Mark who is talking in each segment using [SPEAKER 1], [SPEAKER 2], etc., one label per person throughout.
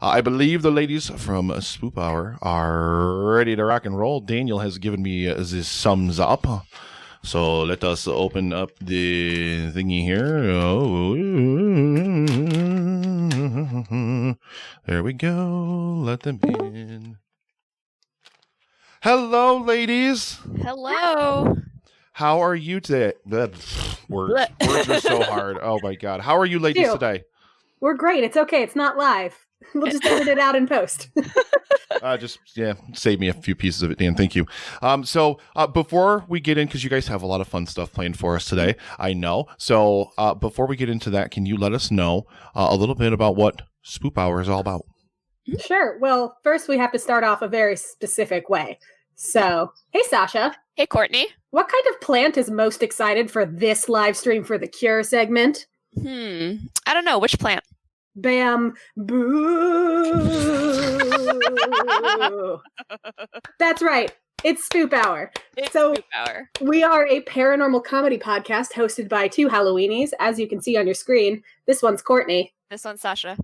[SPEAKER 1] I believe the ladies from Spoop Hour are ready to rock and roll. Daniel has given me this thumbs up. So let us open up the thingy here. Oh, there we go. Let them in. Hello, ladies.
[SPEAKER 2] Hello.
[SPEAKER 1] How are you today? Words are so hard. Oh my God. How are you ladies today?
[SPEAKER 3] We're great. It's okay. It's not live. We'll just edit it out in post.
[SPEAKER 1] Save me a few pieces of it, Dan. Thank you. So before we get in, because you guys have a lot of fun stuff planned for us today, I know. So before we get into that, can you let us know a little bit about what Spoop Hour is all about?
[SPEAKER 3] Sure. Well, first we have to start off a very specific way. So, hey, Sasha.
[SPEAKER 2] Hey, Courtney.
[SPEAKER 3] What kind of plant is most excited for this live stream for the Cure segment?
[SPEAKER 2] I don't know. Which plant?
[SPEAKER 3] Bam. Boo. That's right. It's Spoop Hour.
[SPEAKER 2] Spoop Hour.
[SPEAKER 3] We are a paranormal comedy podcast hosted by two Halloweenies, as you can see on your screen. This one's Courtney.
[SPEAKER 2] This one's Sasha.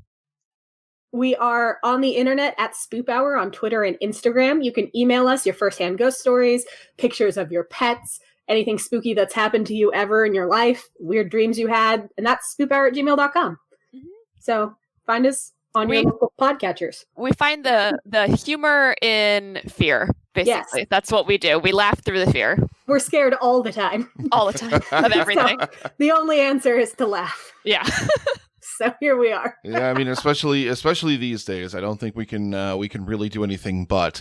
[SPEAKER 3] We are on the internet at Spoop Hour on Twitter and Instagram. You can email us your firsthand ghost stories, pictures of your pets, anything spooky that's happened to you ever in your life, weird dreams you had, and that's spoophour@gmail.com. Mm-hmm. So find us on your local podcatchers.
[SPEAKER 2] We find the humor in fear, basically. Yes. That's what we do. We laugh through the fear.
[SPEAKER 3] We're scared all the time.
[SPEAKER 2] All the time of everything.
[SPEAKER 3] So, the only answer is to laugh.
[SPEAKER 2] Yeah.
[SPEAKER 3] So here we are.
[SPEAKER 1] Yeah, I mean, especially these days, I don't think we can really do anything but.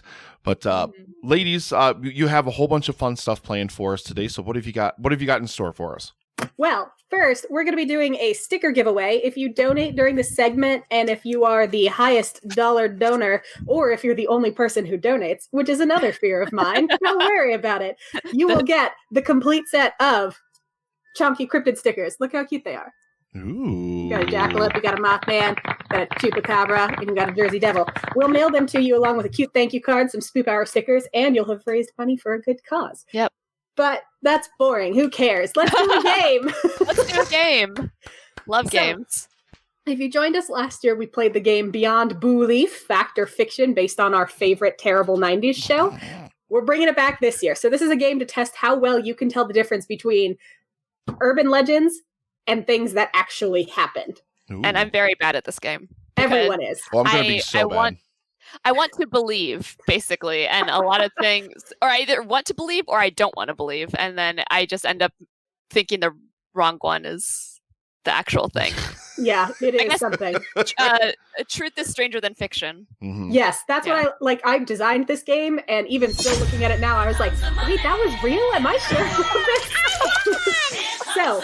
[SPEAKER 1] Ladies, you have a whole bunch of fun stuff planned for us today. So what have you got? What have you got in store for us?
[SPEAKER 3] Well, first, we're going to be doing a sticker giveaway. If you donate during the segment, and if you are the highest dollar donor, or if you're the only person who donates, which is another fear of mine, don't worry about it. You will get the complete set of Chunky Cryptid stickers. Look how cute they are.
[SPEAKER 1] Ooh.
[SPEAKER 3] You got a jackalope, you got a mothman, got a chupacabra, and you got a Jersey Devil. We'll mail them to you along with a cute thank you card, some Spoop Hour stickers, and you'll have raised money for a good cause.
[SPEAKER 2] Yep.
[SPEAKER 3] But that's boring. Who cares? Let's do a game.
[SPEAKER 2] Let's do a game. Love games.
[SPEAKER 3] If you joined us last year, we played the game Beyond BOO-lief, Fact or Fiction, based on our favorite terrible 90s show. We're bringing it back this year. So this is a game to test how well you can tell the difference between urban legends and things that actually happened.
[SPEAKER 1] Ooh.
[SPEAKER 2] And I'm very bad at this game.
[SPEAKER 3] Everyone is.
[SPEAKER 1] Well, I'm going to be so bad.
[SPEAKER 2] I want to believe, basically, and a lot of things, or I either want to believe or I don't want to believe, and then I just end up thinking the wrong one is the actual thing.
[SPEAKER 3] Yeah, it is something.
[SPEAKER 2] Truth is stranger than fiction.
[SPEAKER 3] Mm-hmm. Yes, that's what I like. I designed this game, and even still looking at it now, I was like, wait, that was real? Am I sure about this? So,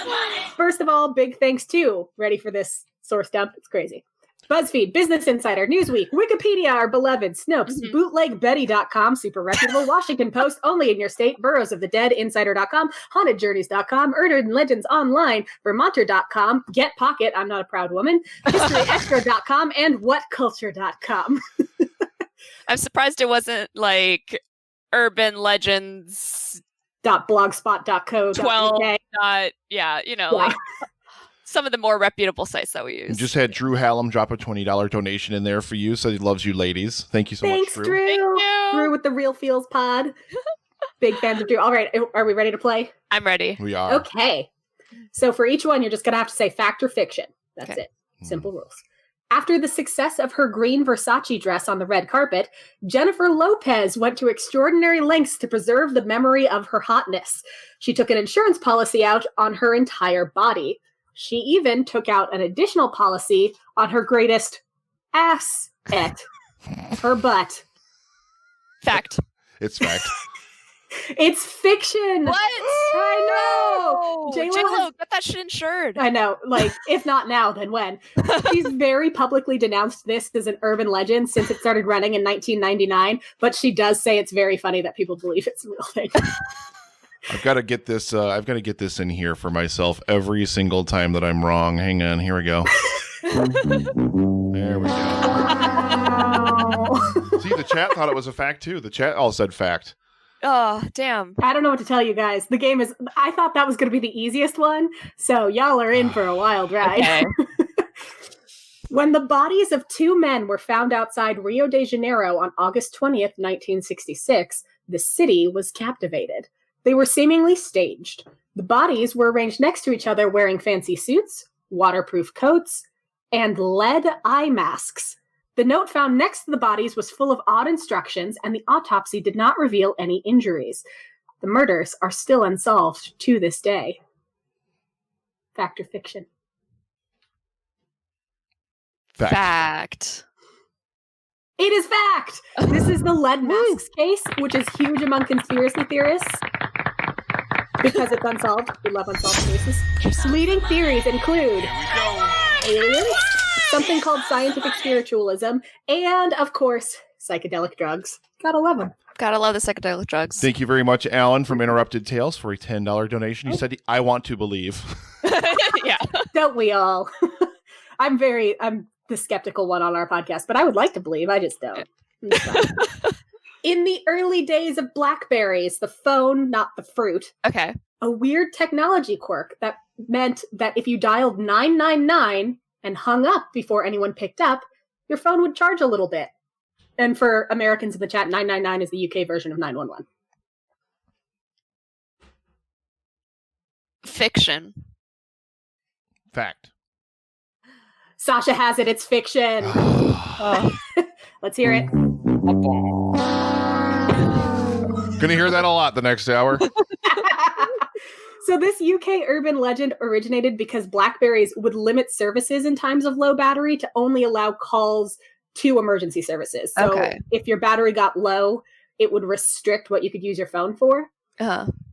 [SPEAKER 3] first of all, big thanks to, ready for this source dump? It's crazy. BuzzFeed, Business Insider, Newsweek, Wikipedia, our beloved, Snopes, BootlegBetty.com, Super Reputable, Washington Post, Only in Your State, Burrows of the Dead, Insider.com, HauntedJourneys.com, Urban Legends Online, Vermonter.com, Get Pocket, I'm Not a Proud Woman, HistoryExtra.com, and WhatCulture.com.
[SPEAKER 2] I'm surprised it wasn't like Urban Legends
[SPEAKER 3] .blogspot.co.
[SPEAKER 2] 12. Like some of the more reputable sites that we use.
[SPEAKER 1] Just had Drew Hallam drop a $20 donation in there for you, so he loves you ladies. Thank you so much, Drew.
[SPEAKER 3] Thank you. Drew with the Real Feels pod. Big fans of Drew. All right, are we ready to play?
[SPEAKER 2] I'm ready.
[SPEAKER 1] We are.
[SPEAKER 3] Okay. So for each one, you're just going to have to say fact or fiction. That's it. Simple rules. After the success of her green Versace dress on the red carpet, Jennifer Lopez went to extraordinary lengths to preserve the memory of her hotness. She took an insurance policy out on her entire body. She even took out an additional policy on her greatest asset, her butt.
[SPEAKER 2] Fact.
[SPEAKER 1] It's fact.
[SPEAKER 3] It's fiction.
[SPEAKER 2] What?
[SPEAKER 3] I know.
[SPEAKER 2] J-Lo, get that shit insured.
[SPEAKER 3] I know. Like, if not now, then when? She's very publicly denounced this as an urban legend since it started running in 1999. But she does say it's very funny that people believe it's a real thing.
[SPEAKER 1] I've got to get this. I've got to get this in here for myself every single time that I'm wrong. Hang on. Here we go. There we go.
[SPEAKER 3] Wow.
[SPEAKER 1] See, the chat thought it was a fact too. The chat all said fact.
[SPEAKER 2] Oh, damn.
[SPEAKER 3] I don't know what to tell you guys. The game is, I thought that was going to be the easiest one. So y'all are in for a wild ride.
[SPEAKER 2] Okay.
[SPEAKER 3] When the bodies of two men were found outside Rio de Janeiro on August 20th, 1966, the city was captivated. They were seemingly staged. The bodies were arranged next to each other wearing fancy suits, waterproof coats, and lead eye masks. The note found next to the bodies was full of odd instructions, and the autopsy did not reveal any injuries. The murders are still unsolved to this day. Fact or fiction?
[SPEAKER 2] Fact.
[SPEAKER 3] It is fact! This is the lead masks case, which is huge among conspiracy theorists. Because it's unsolved. We love unsolved cases. Leading theories include aliens, something called scientific spiritualism, and, of course, psychedelic drugs. Gotta love them.
[SPEAKER 2] Gotta love the psychedelic drugs.
[SPEAKER 1] Thank you very much, Alan, from Interrupted Tales for a $10 donation. You said, I want to believe.
[SPEAKER 2] Yeah.
[SPEAKER 3] Don't we all? I'm the skeptical one on our podcast, but I would like to believe. I just don't. In the early days of BlackBerries, the phone, not the fruit,
[SPEAKER 2] Okay.
[SPEAKER 3] a weird technology quirk that meant that if you dialed 999 and hung up before anyone picked up, your phone would charge a little bit. And for Americans in the chat, 999 is the UK version of 911.
[SPEAKER 2] Fiction.
[SPEAKER 1] Fact.
[SPEAKER 3] Sasha has it. It's fiction.
[SPEAKER 2] Oh.
[SPEAKER 3] Let's hear it.
[SPEAKER 1] Gonna hear that a lot the next hour.
[SPEAKER 3] So this UK urban legend originated because BlackBerries would limit services in times of low battery to only allow calls to emergency services. So if your battery got low, it would restrict what you could use your phone for.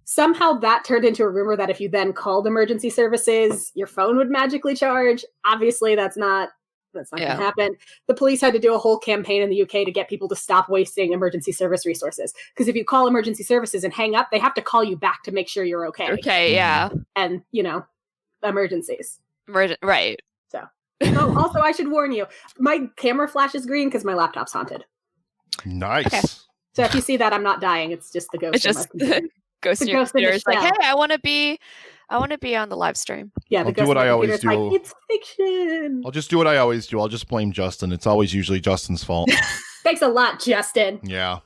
[SPEAKER 3] Somehow that turned into a rumor that if you then called emergency services, your phone would magically charge. Obviously, that's not going to happen. The police had to do a whole campaign in the UK to get people to stop wasting emergency service resources. Because if you call emergency services and hang up, they have to call you back to make sure you're okay.
[SPEAKER 2] Okay, yeah.
[SPEAKER 3] And, emergencies.
[SPEAKER 2] Right.
[SPEAKER 3] So. Oh, also, I should warn you, my camera flashes green because my laptop's haunted.
[SPEAKER 1] Nice.
[SPEAKER 3] Okay. So if you see that, I'm not dying. It's just the ghost.
[SPEAKER 2] It's just ghost in your computer. It's like, hey, I want to be on the live stream.
[SPEAKER 3] Yeah,
[SPEAKER 1] I'll do what I always do.
[SPEAKER 3] Like, it's fiction.
[SPEAKER 1] I'll just do what I always do. I'll just blame Justin. It's always usually Justin's fault.
[SPEAKER 3] Thanks a lot, Justin.
[SPEAKER 1] Yeah.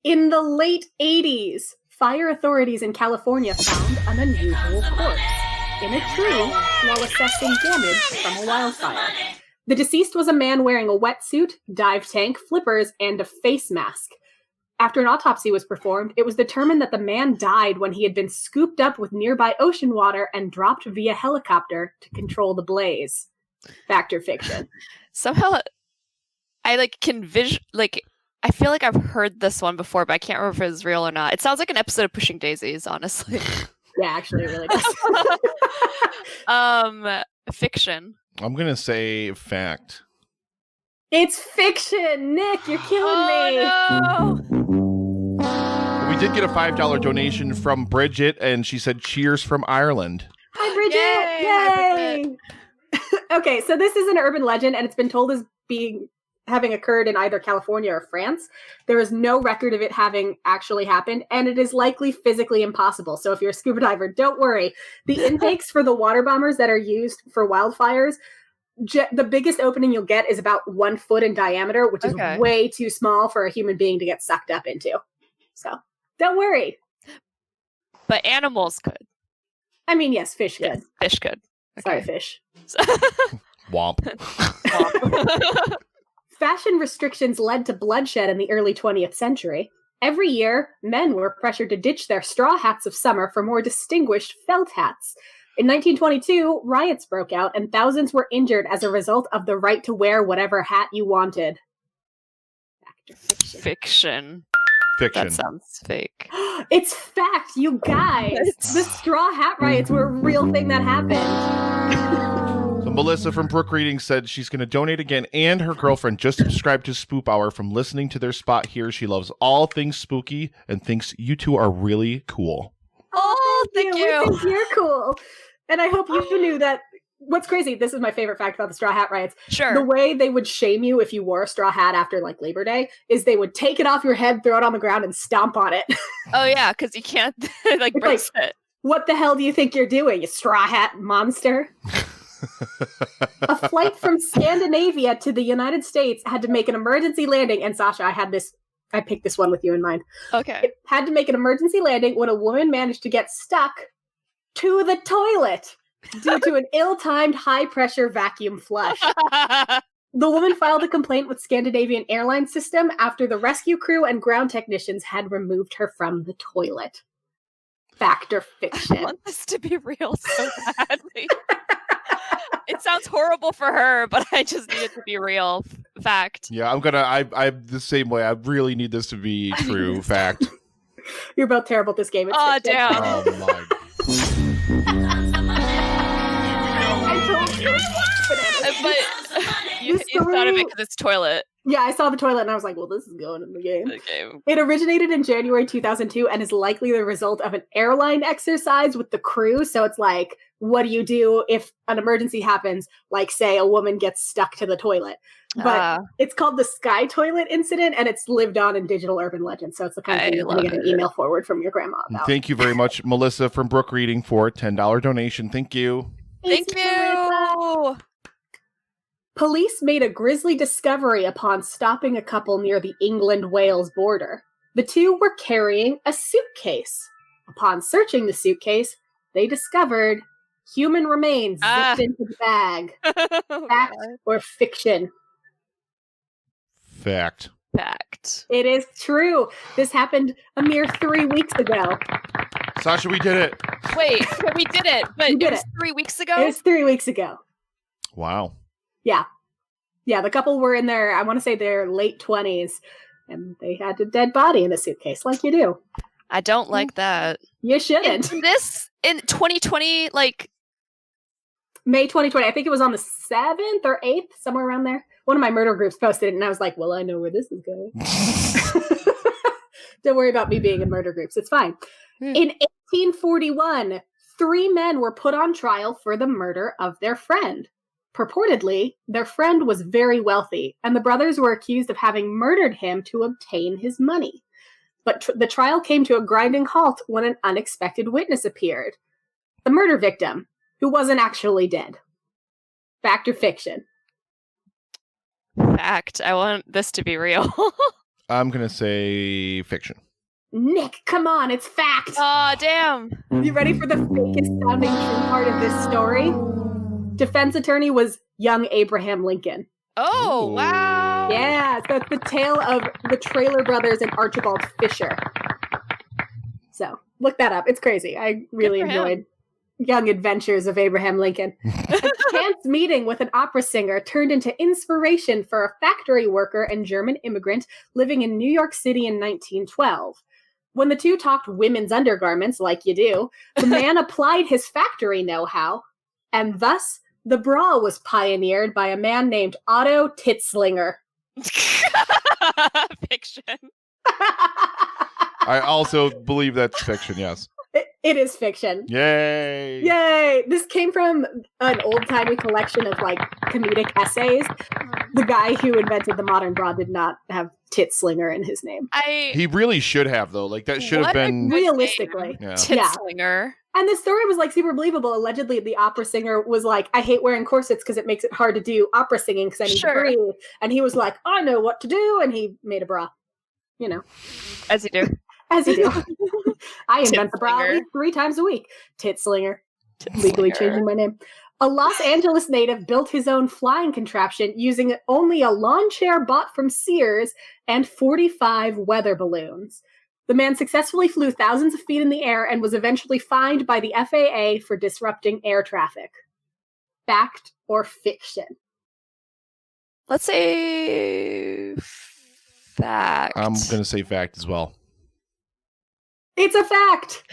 [SPEAKER 3] In the late 80s, fire authorities in California found an unusual corpse in a tree while assessing damage from a wildfire. The deceased was a man wearing a wetsuit, dive tank, flippers, and a face mask. After an autopsy was performed, it was determined that the man died when he had been scooped up with nearby ocean water and dropped via helicopter to control the blaze. Fact or fiction?
[SPEAKER 2] Somehow, I I feel like I've heard this one before, but I can't remember if it's real or not. It sounds like an episode of Pushing Daisies, honestly.
[SPEAKER 3] Yeah, actually, it really does.
[SPEAKER 2] Fiction.
[SPEAKER 1] I'm going to say fact.
[SPEAKER 3] It's fiction! Nick, you're killing me!
[SPEAKER 2] No.
[SPEAKER 1] We did get a $5 donation from Bridget, and she said, cheers from Ireland.
[SPEAKER 3] Hi, Bridget! Yay! Okay, so this is an urban legend, and it's been told as having occurred in either California or France. There is no record of it having actually happened, and it is likely physically impossible. So if you're a scuba diver, don't worry. The intakes for the water bombers that are used for wildfires, the biggest opening you'll get is about 1 foot in diameter, which is way too small for a human being to get sucked up into. So don't worry.
[SPEAKER 2] But animals could.
[SPEAKER 3] I mean, yes, fish could.
[SPEAKER 2] Yes, fish could.
[SPEAKER 3] Sorry, fish.
[SPEAKER 1] Womp.
[SPEAKER 3] Fashion restrictions led to bloodshed in the early 20th century. Every year, men were pressured to ditch their straw hats of summer for more distinguished felt hats. In 1922, riots broke out and thousands were injured as a result of the right to wear whatever hat you wanted.
[SPEAKER 2] Fiction.
[SPEAKER 1] Fiction.
[SPEAKER 2] That sounds fake.
[SPEAKER 3] It's fact, you guys. The straw hat riots were a real thing that happened.
[SPEAKER 1] So Melissa from Brook Reading said she's going to donate again, and her girlfriend just subscribed to Spoop Hour from listening to their spot here. She loves all things spooky and thinks you two are really cool.
[SPEAKER 2] Oh, thank you.
[SPEAKER 3] We think you're cool. And I hope you knew that. What's crazy, this is my favorite fact about the straw hat riots.
[SPEAKER 2] Sure.
[SPEAKER 3] The way they would shame you if you wore a straw hat after like Labor Day is they would take it off your head, throw it on the ground, and stomp on it.
[SPEAKER 2] Oh yeah, because you can't breaks it.
[SPEAKER 3] What the hell do you think you're doing, you straw hat monster? A flight from Scandinavia to the United States had to make an emergency landing. And Sasha, I picked this one with you in mind.
[SPEAKER 2] Okay.
[SPEAKER 3] It had to make an emergency landing when a woman managed to get stuck to the toilet due to an ill-timed high-pressure vacuum flush. The woman filed a complaint with Scandinavian Airlines System after the rescue crew and ground technicians had removed her from the toilet. Fact or fiction?
[SPEAKER 2] I want this to be real so badly. It sounds horrible for her, but I just need it to be real. Fact.
[SPEAKER 1] Yeah, I'm the same way. I really need this to be true. Fact.
[SPEAKER 3] You're both terrible at this game. It's
[SPEAKER 2] Oh,
[SPEAKER 3] fiction.
[SPEAKER 2] damn.
[SPEAKER 1] Oh my.
[SPEAKER 3] I told you.
[SPEAKER 2] But you thought of it because it's toilet.
[SPEAKER 3] Yeah, I saw the toilet and I was like, well, this is going in the game.
[SPEAKER 2] Okay.
[SPEAKER 3] It originated in January 2002 and is likely the result of an airline exercise with the crew. So it's like, what do you do if an emergency happens? Like, say, a woman gets stuck to the toilet. But it's called the Sky Toilet Incident, and it's lived on in digital urban legend. So it's the kind of thing you're going to get an email forward from your grandma about.
[SPEAKER 1] Thank you very much, Melissa from Brook Reading, for a $10 donation. Thank you.
[SPEAKER 2] Thank you.
[SPEAKER 3] Police made a grisly discovery upon stopping a couple near the England-Wales border. The two were carrying a suitcase. Upon searching the suitcase, they discovered human remains zipped into the bag. Fact or fiction?
[SPEAKER 1] Fact.
[SPEAKER 2] Fact.
[SPEAKER 3] It is true. This happened a mere 3 weeks ago.
[SPEAKER 1] Sasha, we did it.
[SPEAKER 2] Wait, we did it, but
[SPEAKER 3] We did
[SPEAKER 2] it was 3 weeks ago?
[SPEAKER 3] It was 3 weeks ago.
[SPEAKER 1] Wow.
[SPEAKER 3] Yeah, the couple were in their, I want to say their late 20s, and they had a dead body in a suitcase, like you do.
[SPEAKER 2] I don't like that.
[SPEAKER 3] You shouldn't.
[SPEAKER 2] In 2020, like...
[SPEAKER 3] May 2020, I think it was on the 7th or 8th, somewhere around there. One of my murder groups posted it, and I was like, well, I know where this is going. Don't worry about me being in murder groups. It's fine. In 1841, 3 men were put on trial for the murder of their friend. Purportedly, their friend was very wealthy, and the brothers were accused of having murdered him to obtain his money. But the trial came to a grinding halt when an unexpected witness appeared. The murder victim, who wasn't actually dead. Fact or fiction?
[SPEAKER 2] Fact. I want this to be real.
[SPEAKER 1] I'm going to say fiction.
[SPEAKER 3] Nick, come on, it's fact!
[SPEAKER 2] Oh, damn.
[SPEAKER 3] You ready for the fakest sounding true part of this story? Defense attorney was young Abraham Lincoln.
[SPEAKER 2] Oh,
[SPEAKER 1] Ooh.
[SPEAKER 2] wow.
[SPEAKER 3] Yeah, so it's the tale of the Traylor brothers and Archibald Fisher. So, look that up. It's crazy. I really enjoyed Young Adventures of Abraham Lincoln. A chance meeting with an opera singer turned into inspiration for a factory worker and German immigrant living in New York City in 1912. When the two talked women's undergarments, like you do, the man applied his factory know-how, and thus the bra was pioneered by a man named Otto Titslinger.
[SPEAKER 2] Fiction.
[SPEAKER 1] I also believe that's fiction, yes.
[SPEAKER 3] It is fiction.
[SPEAKER 1] Yay!
[SPEAKER 3] Yay! This came from an old-timey collection of, like, comedic essays. The guy who invented the modern bra did not have Titslinger in his name.
[SPEAKER 1] He really should have, though. Like, that should have been...
[SPEAKER 3] Realistically.
[SPEAKER 1] Yeah.
[SPEAKER 2] Titslinger.
[SPEAKER 3] And the story was, like, super believable. Allegedly, the opera singer was like, I hate wearing corsets because it makes it hard to do opera singing because I need to breathe. And he was like, I know what to do. And he made a bra. You know.
[SPEAKER 2] As you do.
[SPEAKER 3] As you do. I invent the bra at least 3 times a week. Titslinger. Legally changing my name. A Los Angeles native built his own flying contraption using only a lawn chair bought from Sears and 45 weather balloons. The man successfully flew thousands of feet in the air and was eventually fined by the FAA for disrupting air traffic. Fact or fiction?
[SPEAKER 2] Let's say fact.
[SPEAKER 1] I'm going to say fact as well.
[SPEAKER 3] It's a fact!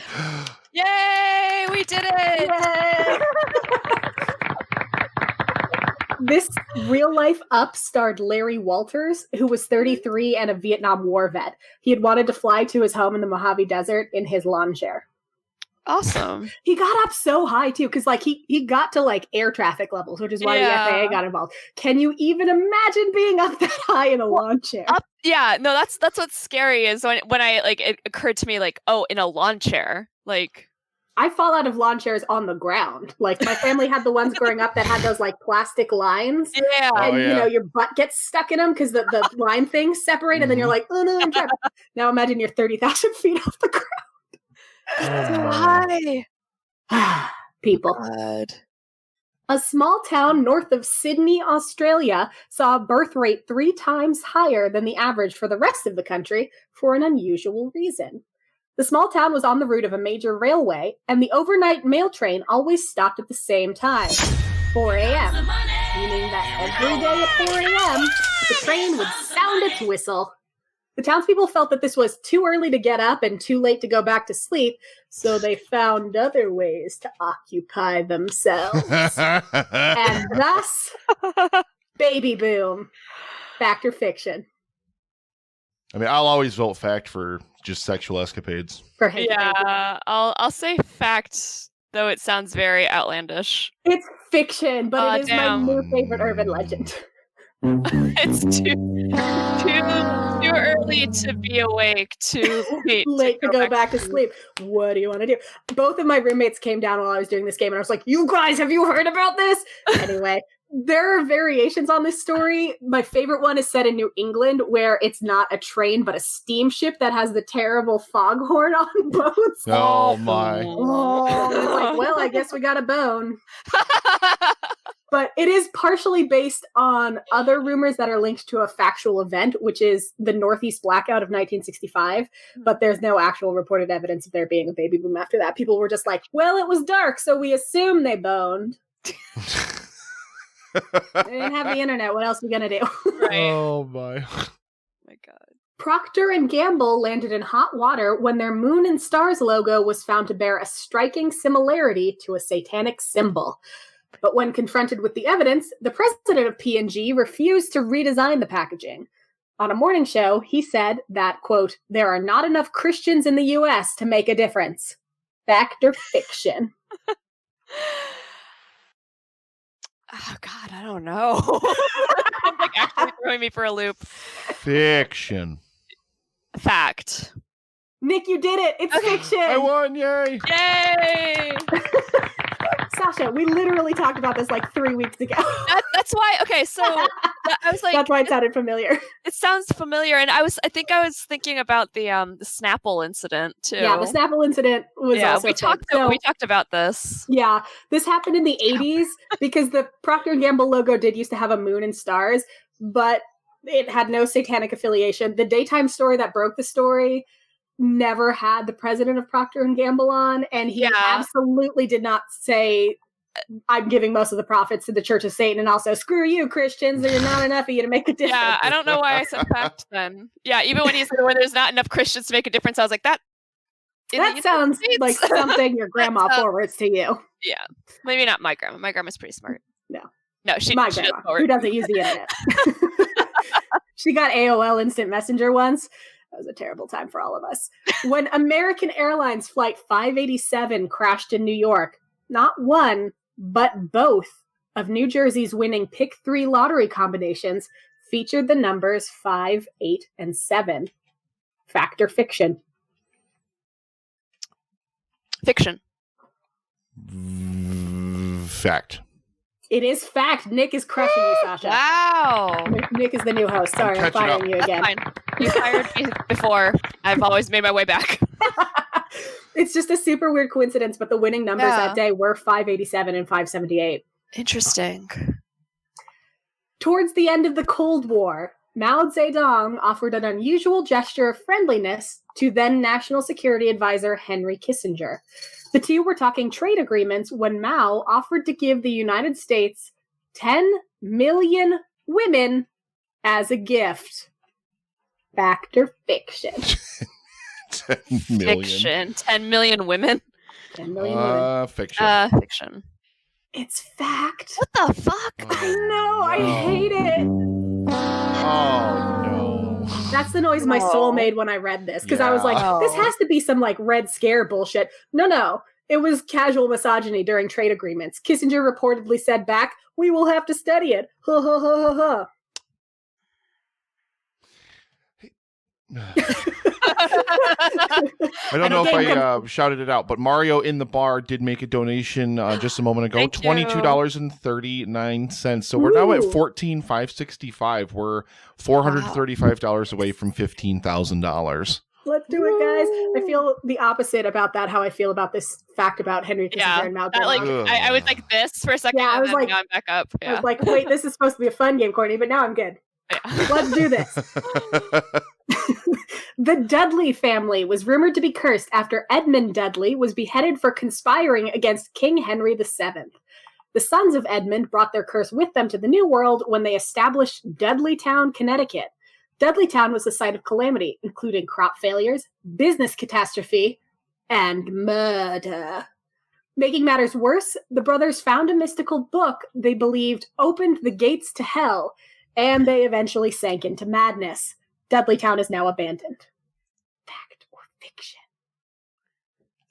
[SPEAKER 2] Yay! We did it!
[SPEAKER 3] Yay! This real-life Up starred Larry Walters, who was 33 and a Vietnam War vet. He had wanted to fly to his home in the Mojave Desert in his lawn chair.
[SPEAKER 2] Awesome.
[SPEAKER 3] He got up so high, too, because like he got to like air traffic levels, which is why the FAA got involved. Can you even imagine being up that high in a lawn chair?
[SPEAKER 2] Yeah, no, that's what's scary is when I like it occurred to me like, oh, in a lawn chair. Like
[SPEAKER 3] I fall out of lawn chairs on the ground. Like my family had the ones growing up that had those like plastic lines.
[SPEAKER 2] Yeah.
[SPEAKER 3] And
[SPEAKER 1] yeah.
[SPEAKER 3] you know, your butt gets stuck in them because the line things separate, and then you're like, oh no, I'm trapped. Now imagine you're 30,000 feet off the
[SPEAKER 2] Why?
[SPEAKER 3] ground. People.
[SPEAKER 2] God.
[SPEAKER 3] A small town north of Sydney, Australia, saw a birth rate 3 times higher than the average for the rest of the country for an unusual reason. The small town was on the route of a major railway, and the overnight mail train always stopped at the same time, 4 a.m., meaning that every day at 4 a.m., the train would sound its whistle. The townspeople felt that this was too early to get up and too late to go back to sleep, so they found other ways to occupy themselves. And thus, baby boom. Fact or fiction?
[SPEAKER 1] I mean, I'll always vote fact for just sexual escapades.
[SPEAKER 3] For him.
[SPEAKER 2] Yeah, I'll say fact, though it sounds very outlandish.
[SPEAKER 3] It's fiction, but it is
[SPEAKER 2] damn.
[SPEAKER 3] my new favorite urban legend.
[SPEAKER 2] It's too early to be awake, too late
[SPEAKER 3] To go back to sleep. What do you want to do? Both of my roommates came down while I was doing this game, and I was like, you guys, have you heard about this? Anyway, there are variations on this story. My favorite one is set in New England, where it's not a train, but a steamship that has the terrible foghorn on boats.
[SPEAKER 1] Oh, my.
[SPEAKER 3] Oh, and it's like, well, I guess we got a bone. But it is partially based on other rumors that are linked to a factual event, which is the Northeast blackout of 1965. But there's no actual reported evidence of there being a baby boom after that. People were just like, well, it was dark, so we assume they boned. They didn't have the internet. What else are we going to do?
[SPEAKER 2] Right.
[SPEAKER 1] Oh, my.
[SPEAKER 2] My God.
[SPEAKER 3] Procter & Gamble landed in hot water when their Moon and Stars logo was found to bear a striking similarity to a satanic symbol. But when confronted with the evidence, the president of P&G refused to redesign the packaging. On a morning show, he said that, quote, there are not enough Christians in the U.S. to make a difference. Fact or fiction?
[SPEAKER 2] Oh, God, I don't know. I'm like actually throwing me for a loop.
[SPEAKER 1] Fiction.
[SPEAKER 2] Fact.
[SPEAKER 3] Nick, you did it! It's fiction!
[SPEAKER 1] I won! Yay!
[SPEAKER 2] Yay!
[SPEAKER 3] Sasha, we literally talked about this like 3 weeks ago.
[SPEAKER 2] That's why. Okay, so I was like,
[SPEAKER 3] that's why it sounded familiar.
[SPEAKER 2] It sounds familiar, and I think I was thinking about the Snapple incident too.
[SPEAKER 3] Yeah, the Snapple incident was also
[SPEAKER 2] we talked about this.
[SPEAKER 3] Yeah, this happened in the 80s because the Procter & Gamble logo did used to have a moon and stars, but it had no satanic affiliation. The daytime story that broke the story never had the president of Procter & Gamble on, and he absolutely did not say, I'm giving most of the profits to the Church of Satan, and also, screw you, Christians, there's not enough of you to make a difference.
[SPEAKER 2] Yeah, I don't know why I said fact then. Yeah, even when he said where there's not enough Christians to make a difference, I was like, that
[SPEAKER 3] sounds like something your grandma forwards to you.
[SPEAKER 2] Yeah, maybe not my grandma. My grandma's pretty smart.
[SPEAKER 3] No,
[SPEAKER 2] she
[SPEAKER 3] my grandma, who doesn't use the internet. She got AOL Instant Messenger once. That was a terrible time for all of us. When American Airlines Flight 587 crashed in New York, not one, but both of New Jersey's winning Pick 3 lottery combinations featured the numbers 5, 8, and 7. Fact or fiction?
[SPEAKER 2] Fiction.
[SPEAKER 1] Fact.
[SPEAKER 3] It is fact. Nick is crushing you, Sasha.
[SPEAKER 2] Wow.
[SPEAKER 3] Nick is the new host. Sorry, I'm firing you again.
[SPEAKER 2] That's fine. You fired me before. I've always made my way back.
[SPEAKER 3] It's just a super weird coincidence, but the winning numbers that day were 587 and 578.
[SPEAKER 2] Interesting.
[SPEAKER 3] Towards the end of the Cold War, Mao Zedong offered an unusual gesture of friendliness to then National Security Advisor Henry Kissinger. The two were talking trade agreements when Mao offered to give the United States 10 million women as a gift. Fact or fiction?
[SPEAKER 1] 10 million.
[SPEAKER 2] Fiction. 10 million women?
[SPEAKER 3] 10 million women.
[SPEAKER 1] Fiction.
[SPEAKER 2] Fiction.
[SPEAKER 3] It's fact.
[SPEAKER 2] What the fuck?
[SPEAKER 3] I know. I hate it.
[SPEAKER 1] Oh, no.
[SPEAKER 3] That's the noise my soul made when I read this, because I was like, this has to be some like Red Scare bullshit. No. It was casual misogyny during trade agreements. Kissinger reportedly said back, we will have to study it. Ha ha ha ha ha.
[SPEAKER 1] I don't know if I shouted it out, but Mario in the bar did make a donation just a moment ago.
[SPEAKER 2] Thank you.
[SPEAKER 1] $22.39. So we're now at $14,565. We're $435 away from $15,000.
[SPEAKER 3] Let's do it, guys. I feel the opposite about that, how I feel about this fact about Henry Kissinger and Malcolm.
[SPEAKER 2] I was like this for a second,
[SPEAKER 3] I was like,
[SPEAKER 2] now I'm back up.
[SPEAKER 3] I was like, wait, this is supposed to be a fun game, Courtney, but now I'm good.
[SPEAKER 2] Yeah.
[SPEAKER 3] Let's do this. The Dudley family was rumored to be cursed after Edmund Dudley was beheaded for conspiring against King Henry VII. The sons of Edmund brought their curse with them to the New World when they established Dudleytown, Connecticut. Dudleytown was the site of calamity, including crop failures, business catastrophe, and murder. Making matters worse, the brothers found a mystical book they believed opened the gates to hell, and they eventually sank into madness. Dudleytown is now abandoned. Fact or fiction?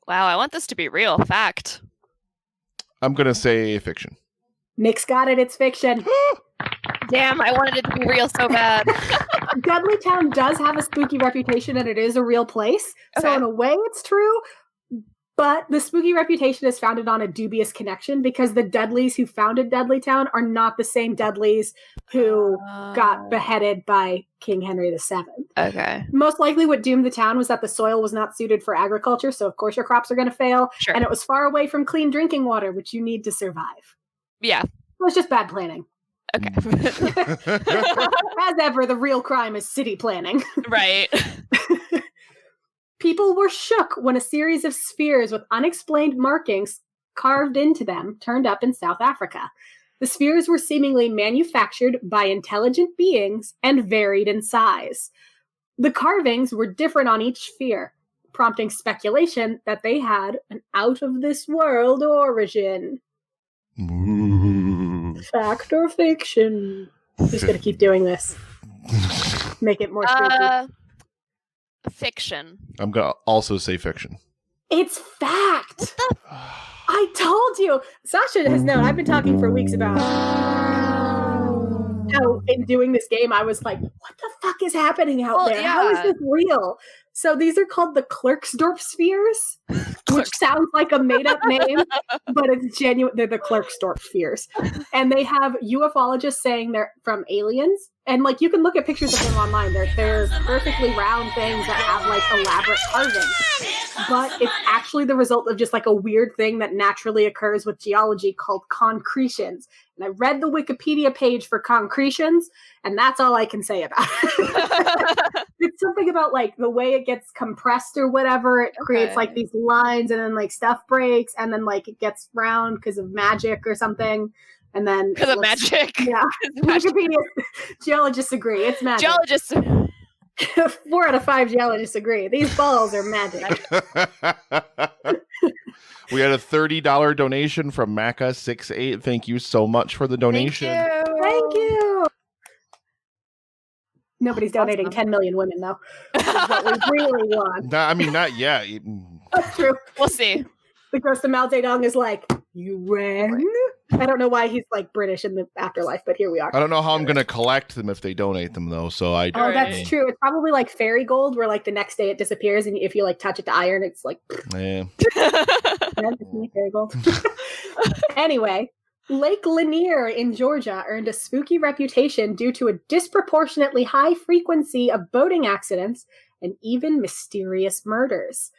[SPEAKER 2] Wow, I want this to be real. Fact.
[SPEAKER 1] I'm going to say fiction.
[SPEAKER 3] Nick's got it. It's fiction.
[SPEAKER 2] Damn, I wanted it to be real so bad.
[SPEAKER 3] Dudleytown does have a spooky reputation, and it is a real place.
[SPEAKER 2] Okay.
[SPEAKER 3] So in a way, it's true. But the spooky reputation is founded on a dubious connection because the Dudleys who founded Dudleytown are not the same Dudleys who got beheaded by King Henry VII.
[SPEAKER 2] Okay.
[SPEAKER 3] Most likely what doomed the town was that the soil was not suited for agriculture, so of course your crops are going to fail.
[SPEAKER 2] Sure.
[SPEAKER 3] And it was far away from clean drinking water, which you need to survive.
[SPEAKER 2] Yeah.
[SPEAKER 3] It was just bad planning.
[SPEAKER 2] Okay.
[SPEAKER 3] As ever, the real crime is city planning.
[SPEAKER 2] Right.
[SPEAKER 3] People were shook when a series of spheres with unexplained markings carved into them turned up in South Africa. The spheres were seemingly manufactured by intelligent beings and varied in size. The carvings were different on each sphere, prompting speculation that they had an out-of-this-world origin. Fact or fiction? I'm just going to keep doing this. Make it more spooky.
[SPEAKER 2] Fiction.
[SPEAKER 1] I'm going to also say fiction.
[SPEAKER 3] It's fact! I told you! Sasha has known. I've been talking for weeks about how in doing this game, I was like, what the fuck is happening out there?
[SPEAKER 2] Yeah.
[SPEAKER 3] How is this real? So these are called the Klerksdorp spheres, which sounds like a made-up name, but it's genuine. They're the Klerksdorp spheres. And they have ufologists saying they're from aliens. And, like, you can look at pictures of them online. They're perfectly round things that have, like, elaborate carvings. But it's actually the result of just, like, a weird thing that naturally occurs with geology called concretions. And I read the Wikipedia page for concretions, and that's all I can say about it. It's something about, like, the way it gets compressed or whatever. It creates, like, these lines, and then, like, stuff breaks, and then, like, it gets round because of magic or something. And then
[SPEAKER 2] because of magic.
[SPEAKER 3] Yeah. Wikipedia geologists agree. It's magic.
[SPEAKER 2] Geologists.
[SPEAKER 3] 4 out of 5 geologists agree. These balls are magic.
[SPEAKER 1] We had a $30 donation from Maca68. Thank you so much for the donation.
[SPEAKER 3] Thank you. Nobody's donating 10 million women, though. Which is what we really want.
[SPEAKER 1] Not yet.
[SPEAKER 3] That's true.
[SPEAKER 2] We'll see.
[SPEAKER 3] The ghost of Mao Zedong is like, you rang? I don't know why he's like British in the afterlife, but here we are.
[SPEAKER 1] I don't know how I'm going to collect them if they donate them, though. So I.
[SPEAKER 3] Oh, that's true. It's probably like fairy gold, where like the next day it disappears, and if you like touch it to iron, it's like.
[SPEAKER 1] Yeah.
[SPEAKER 3] Fairy gold. Anyway, Lake Lanier in Georgia earned a spooky reputation due to a disproportionately high frequency of boating accidents and even mysterious murders.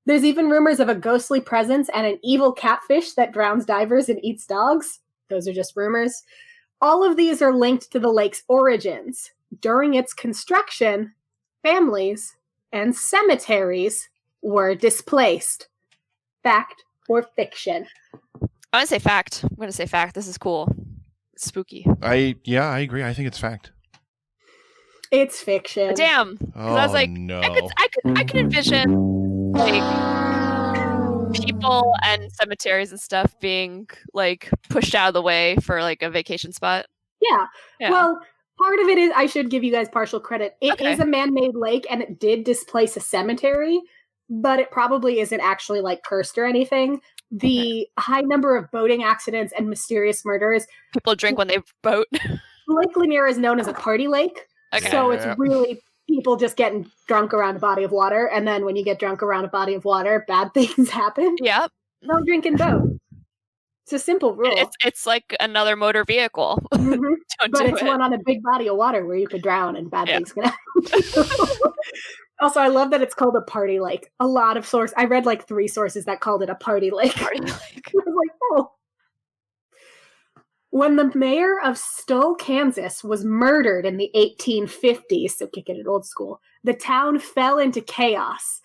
[SPEAKER 3] There's even rumors of a ghostly presence and an evil catfish that drowns divers and eats dogs. Those are just rumors. All of these are linked to the lake's origins. During its construction, families and cemeteries were displaced. Fact or fiction?
[SPEAKER 2] I'm going to say fact. I'm going to say fact. This is cool. It's spooky.
[SPEAKER 1] I agree. I think it's fact.
[SPEAKER 3] It's fiction.
[SPEAKER 2] Damn.
[SPEAKER 1] Oh,
[SPEAKER 2] I was like,
[SPEAKER 1] no.
[SPEAKER 2] I could envision like people and cemeteries and stuff being like pushed out of the way for like a vacation spot.
[SPEAKER 3] Yeah. Well, part of it is, I should give you guys partial credit. It is a man-made lake, and it did displace a cemetery, but it probably isn't actually like cursed or anything. The high number of boating accidents and mysterious murders.
[SPEAKER 2] People drink when they boat.
[SPEAKER 3] Lake Lanier is known as a party lake.
[SPEAKER 2] Okay.
[SPEAKER 3] So it's really people just getting drunk around a body of water. And then when you get drunk around a body of water, bad things happen.
[SPEAKER 2] Yep.
[SPEAKER 3] No drinking boat. It's a simple rule.
[SPEAKER 2] It's like another motor vehicle.
[SPEAKER 3] Mhm.
[SPEAKER 2] Don't
[SPEAKER 3] But
[SPEAKER 2] do
[SPEAKER 3] it's
[SPEAKER 2] it.
[SPEAKER 3] one on a big body of water where you could drown and bad things can happen to you. Also, I love that it's called a party lake. A lot of sources. I read like 3 sources that called it a party lake.
[SPEAKER 2] Party lake.
[SPEAKER 3] I was like, oh. When the mayor of Stull, Kansas was murdered in the 1850s, so kicking it old school, the town fell into chaos.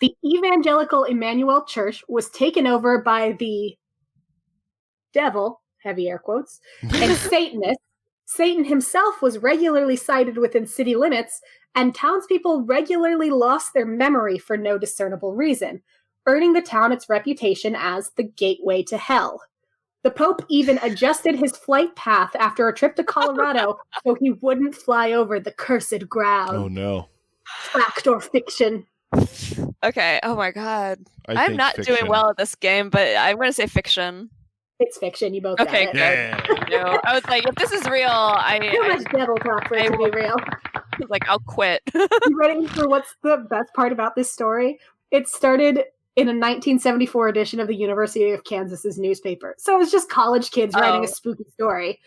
[SPEAKER 3] The Evangelical Emmanuel Church was taken over by the devil, heavy air quotes, and Satanists. Satan himself was regularly sighted within city limits, and townspeople regularly lost their memory for no discernible reason, earning the town its reputation as the gateway to hell. The Pope even adjusted his flight path after a trip to Colorado so he wouldn't fly over the cursed ground.
[SPEAKER 1] Oh no.
[SPEAKER 3] Fact or fiction?
[SPEAKER 2] Okay. Oh my god.
[SPEAKER 1] I
[SPEAKER 2] I'm
[SPEAKER 1] think
[SPEAKER 2] not
[SPEAKER 1] fiction.
[SPEAKER 2] doing well at this game, but I'm going to say fiction.
[SPEAKER 3] It's fiction. You both
[SPEAKER 2] Okay,
[SPEAKER 3] got it.
[SPEAKER 1] Yeah.
[SPEAKER 2] No, I was like, if this is real,
[SPEAKER 3] Too much devil talk for it to be real.
[SPEAKER 2] was like, I'll quit.
[SPEAKER 3] You ready for what's the best part about this story? It started in a 1974 edition of the University of Kansas's newspaper. So it was just college kids writing a spooky story.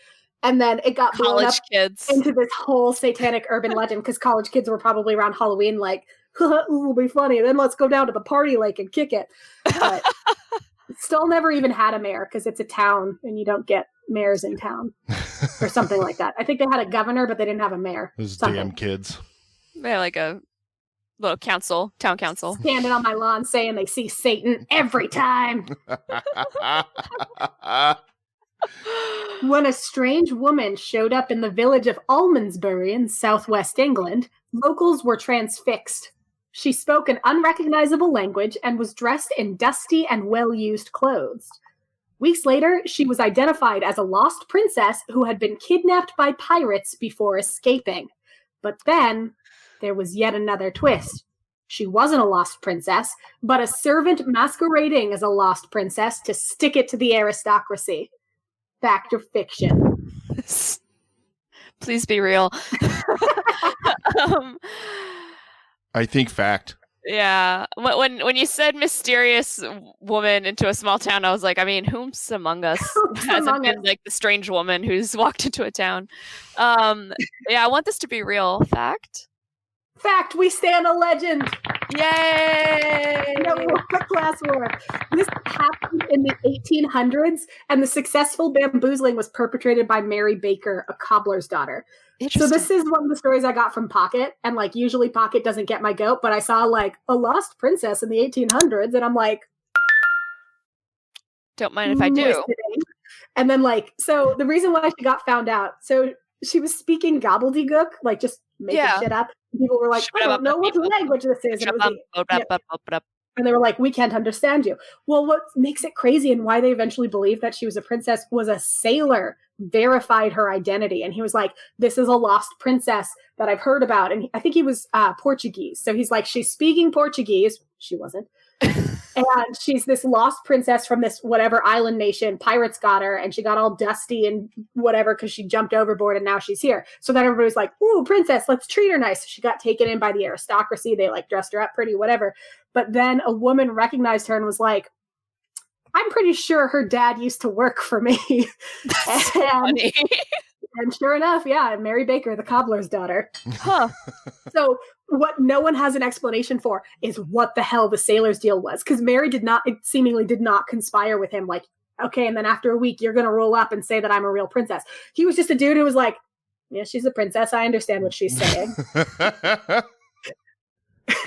[SPEAKER 3] And then it got blown
[SPEAKER 2] College
[SPEAKER 3] up
[SPEAKER 2] kids.
[SPEAKER 3] into this whole satanic urban legend because college kids were probably around Halloween like, it'll be funny. Then let's go down to the party lake and kick it. But still never even had a mayor because it's a town and you don't get mayors in town or something like that. I think they had a governor, but they didn't have a mayor.
[SPEAKER 1] Those
[SPEAKER 3] Something.
[SPEAKER 1] damn kids.
[SPEAKER 2] They're like a little council, town council.
[SPEAKER 3] Standing on my lawn saying they see Satan every time. When a strange woman showed up in the village of Almondsbury in southwest England, locals were transfixed. She spoke an unrecognizable language and was dressed in dusty and well-used clothes. Weeks later, she was identified as a lost princess who had been kidnapped by pirates before escaping. But then, there was yet another twist. She wasn't a lost princess, but a servant masquerading as a lost princess to stick it to the aristocracy. Fact or fiction?
[SPEAKER 2] Please be real.
[SPEAKER 1] I think fact.
[SPEAKER 2] Yeah. When you said mysterious woman into a small town, I was like, I mean, whom's among us hasn't been like the strange woman who's walked into a town? Yeah, I want this to be real. Fact?
[SPEAKER 3] Fact, we stand a legend.
[SPEAKER 2] Yay!
[SPEAKER 3] No class war. This happened in the 1800s, and the successful bamboozling was perpetrated by Mary Baker, a cobbler's daughter. So this is one of the stories I got from Pocket, and like usually Pocket doesn't get my goat, but I saw like a lost princess in the 1800s, and I'm like,
[SPEAKER 2] don't mind if I do.
[SPEAKER 3] Listening. And then like, so the reason why she got found out, so she was speaking gobbledygook, like just making shit up. People were like, I don't know what language this is. And they were like, we can't understand you. Well, what makes it crazy and why they eventually believed that she was a princess was a sailor verified her identity. And he was like, this is a lost princess that I've heard about. And I think he was Portuguese. So he's like, she's speaking Portuguese. She wasn't. And she's this lost princess from this whatever island nation. Pirates got her and she got all dusty and whatever because she jumped overboard and now she's here. So then everybody was like, ooh, princess, let's treat her nice. So she got taken in by the aristocracy. They like dressed her up pretty, whatever. But then a woman recognized her and was like, I'm pretty sure her dad used to work for me. And sure enough, yeah, Mary Baker, the cobbler's daughter.
[SPEAKER 2] Huh.
[SPEAKER 3] So what no one has an explanation for is what the hell the sailor's deal was. Because Mary seemingly did not conspire with him. Like, okay, and then after a week, you're going to roll up and say that I'm a real princess. He was just a dude who was like, yeah, she's a princess. I understand what she's saying.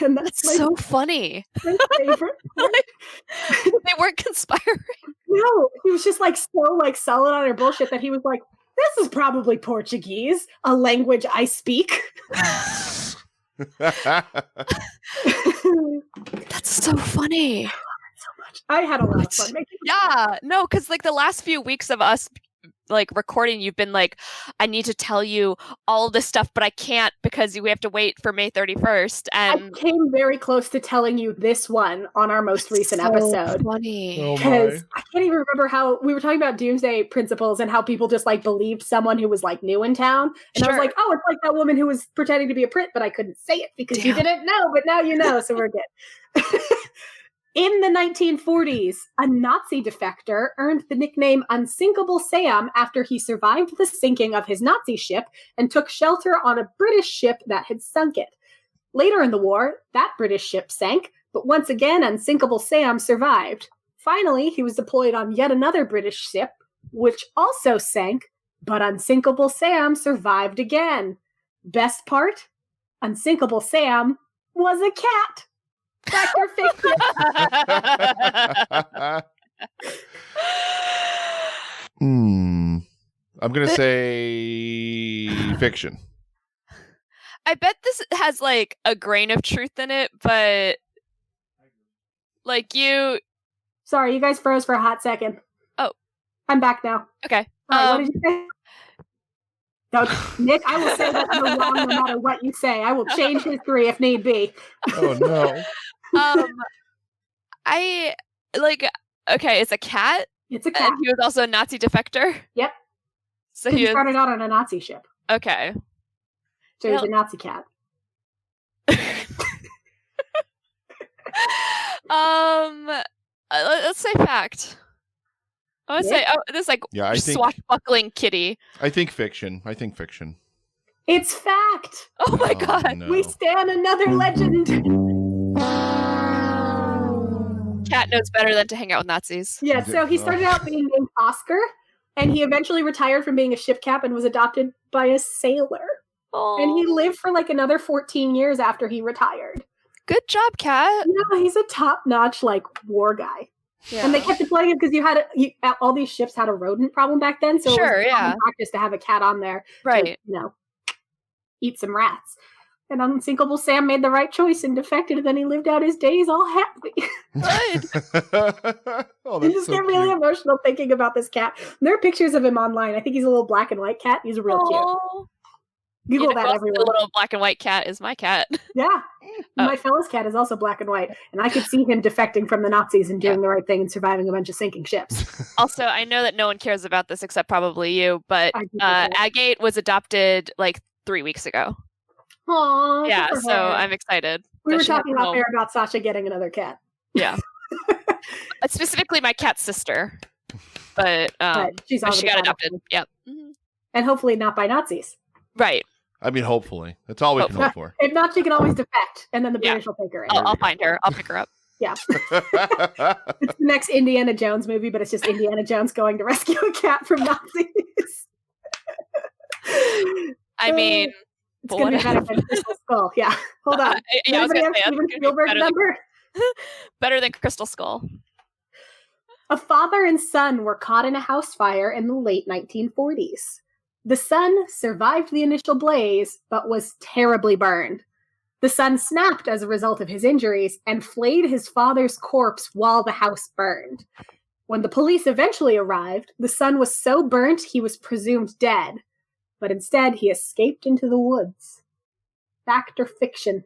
[SPEAKER 3] And that's
[SPEAKER 2] so funny.
[SPEAKER 3] My favorite.
[SPEAKER 2] They weren't conspiring.
[SPEAKER 3] No, he was just like so like solid on her bullshit that he was like, this is probably Portuguese, a language I speak.
[SPEAKER 2] That's so funny.
[SPEAKER 3] So much. I had a lot of fun making
[SPEAKER 2] no, because like the last few weeks of us like recording, you've been like, I need to tell you all this stuff, but I can't because we have to wait for May 31st. And
[SPEAKER 3] I came very close to telling you this one on our most recent episode.
[SPEAKER 2] Funny.
[SPEAKER 3] Because I can't even remember how we were talking about doomsday principles and how people just like believed someone who was like new in town. And I was like, oh, it's like that woman who was pretending to be a Brit, but I couldn't say it because you didn't know, but now you know, so we're good. In the 1940s, a Nazi defector earned the nickname Unsinkable Sam after he survived the sinking of his Nazi ship and took shelter on a British ship that had sunk it. Later in the war, that British ship sank, but once again, Unsinkable Sam survived. Finally, he was deployed on yet another British ship, which also sank, but Unsinkable Sam survived again. Best part? Unsinkable Sam was a cat. Fact or fiction?
[SPEAKER 1] I'm going to say fiction.
[SPEAKER 2] I bet this has like a grain of truth in it, but like you...
[SPEAKER 3] Sorry, you guys froze for a hot second.
[SPEAKER 2] Oh.
[SPEAKER 3] I'm back now.
[SPEAKER 2] Okay.
[SPEAKER 3] What did you say? No, Nick, I will say that you're wrong no matter what you say. I will change history if need be.
[SPEAKER 1] Oh, no.
[SPEAKER 2] I like, okay, it's a cat.
[SPEAKER 3] It's a cat.
[SPEAKER 2] And he was also a Nazi defector.
[SPEAKER 3] Yep.
[SPEAKER 2] So
[SPEAKER 3] he started out on a Nazi ship.
[SPEAKER 2] Okay.
[SPEAKER 3] So he's a Nazi cat.
[SPEAKER 2] Let's say fact. I would say this like swashbuckling kitty.
[SPEAKER 1] I think fiction.
[SPEAKER 3] It's fact.
[SPEAKER 2] Oh my god.
[SPEAKER 1] No.
[SPEAKER 3] We stand another legend.
[SPEAKER 2] Cat knows better than to hang out with Nazis.
[SPEAKER 3] Yeah, so he started out being named Oscar, and he eventually retired from being a ship cap and was adopted by a sailor.
[SPEAKER 2] Aww.
[SPEAKER 3] And he lived for like another 14 years after he retired.
[SPEAKER 2] Good job, Cat.
[SPEAKER 3] Yeah, he's a top-notch like war guy. Yeah. And they kept deploying him because all these ships had a rodent problem back then, so it was common practice to have a cat on there,
[SPEAKER 2] right?
[SPEAKER 3] To, eat some rats. And Unsinkable Sam made the right choice and defected, and then he lived out his days all happy.
[SPEAKER 2] Good.
[SPEAKER 1] Oh,
[SPEAKER 3] I just get really emotional thinking about this cat. There are pictures of him online. I think he's a little black and white cat. He's real cute. Google that, everyone.
[SPEAKER 2] The little black and white cat is my cat.
[SPEAKER 3] Yeah. My fella's cat is also black and white, and I could see him defecting from the Nazis and doing the right thing and surviving a bunch of sinking ships.
[SPEAKER 2] Also, I know that no one cares about this except probably you, but Agate was adopted like 3 weeks ago.
[SPEAKER 3] Aww.
[SPEAKER 2] Yeah, so I'm excited.
[SPEAKER 3] We were talking out there about Sasha getting another cat.
[SPEAKER 2] Yeah. Specifically my cat's sister. But
[SPEAKER 3] she
[SPEAKER 2] got adopted. Yep. Mm-hmm.
[SPEAKER 3] And hopefully not by Nazis.
[SPEAKER 2] Right.
[SPEAKER 1] I mean, hopefully. That's all we can hope for.
[SPEAKER 3] If not, she can always defect, and then the British will take her in.
[SPEAKER 2] I'll find her. I'll pick her up.
[SPEAKER 3] Yeah. It's the next Indiana Jones movie, but it's just Indiana Jones going to rescue a cat from Nazis.
[SPEAKER 2] I mean...
[SPEAKER 3] It's going to be better than Crystal Skull. Yeah. Hold on. Anybody have Steven Spielberg number?
[SPEAKER 2] Better than Crystal Skull.
[SPEAKER 3] A father and son were caught in a house fire in the late 1940s. The son survived the initial blaze, but was terribly burned. The son snapped as a result of his injuries and flayed his father's corpse while the house burned. When the police eventually arrived, the son was so burnt he was presumed dead, but instead he escaped into the woods. Fact or fiction?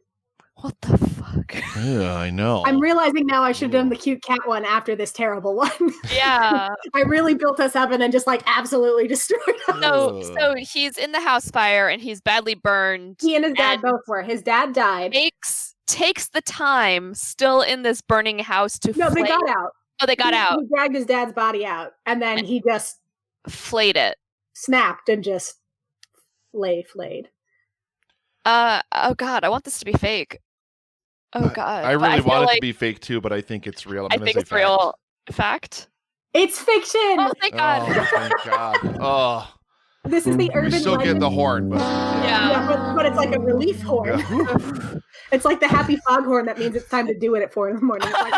[SPEAKER 2] What the fuck?
[SPEAKER 1] Yeah, I know.
[SPEAKER 3] I'm realizing now I should have done the cute cat one after this terrible one.
[SPEAKER 2] Yeah.
[SPEAKER 3] I really built us up and then just like absolutely destroyed us.
[SPEAKER 2] So he's in the house fire and he's badly burned.
[SPEAKER 3] He and his dad both were. His dad died.
[SPEAKER 2] Takes the time still in this burning house to
[SPEAKER 3] No, they got out.
[SPEAKER 2] Oh, they got out.
[SPEAKER 3] He dragged his dad's body out and then he just
[SPEAKER 2] flayed it.
[SPEAKER 3] Snapped and just flayed.
[SPEAKER 2] Oh god, I want this to be fake. Oh god.
[SPEAKER 1] I really want it to be fake too, but I think it's real.
[SPEAKER 2] I think it's real. Fact?
[SPEAKER 3] It's fiction!
[SPEAKER 2] Oh, thank god.
[SPEAKER 1] Oh, thank god. Oh.
[SPEAKER 3] This is the urban legend.
[SPEAKER 1] You still get the horn, but...
[SPEAKER 3] Yeah, but it's like a relief horn. Yeah. It's like the happy foghorn that means it's time to do it at 4 in the morning. It's like,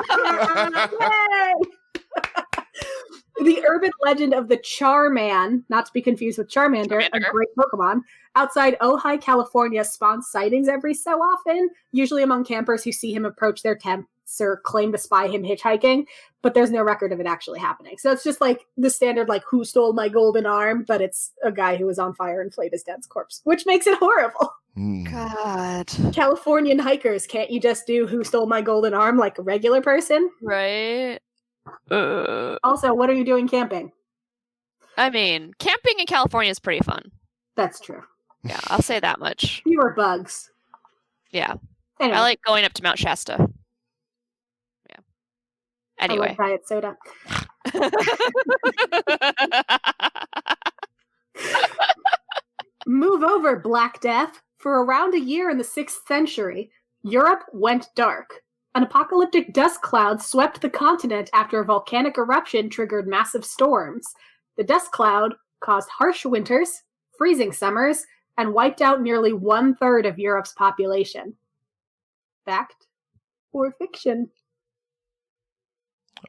[SPEAKER 3] the urban legend of the Charman, not to be confused with Charmander, a great Pokemon, outside Ojai, California spawns sightings every so often, usually among campers who see him approach their tents or claim to spy him hitchhiking, but there's no record of it actually happening. So it's just like the standard, like, who stole my golden arm? But it's a guy who was on fire and flayed his dad's corpse, which makes it horrible.
[SPEAKER 2] God.
[SPEAKER 3] Californian hikers, can't you just do who stole my golden arm like a regular person?
[SPEAKER 2] Right.
[SPEAKER 3] Also, what are you doing camping?
[SPEAKER 2] I mean, camping in California is pretty fun.
[SPEAKER 3] That's true.
[SPEAKER 2] Yeah, I'll say that much.
[SPEAKER 3] Fewer bugs.
[SPEAKER 2] Yeah.
[SPEAKER 3] Anyway.
[SPEAKER 2] I like going up to Mount Shasta. Yeah. Anyway.
[SPEAKER 3] I love diet soda. Move over, Black Death. For around a year in the 6th century, Europe went dark. An apocalyptic dust cloud swept the continent after a volcanic eruption triggered massive storms. The dust cloud caused harsh winters, freezing summers, and wiped out nearly 1/3 of Europe's population. Fact or fiction?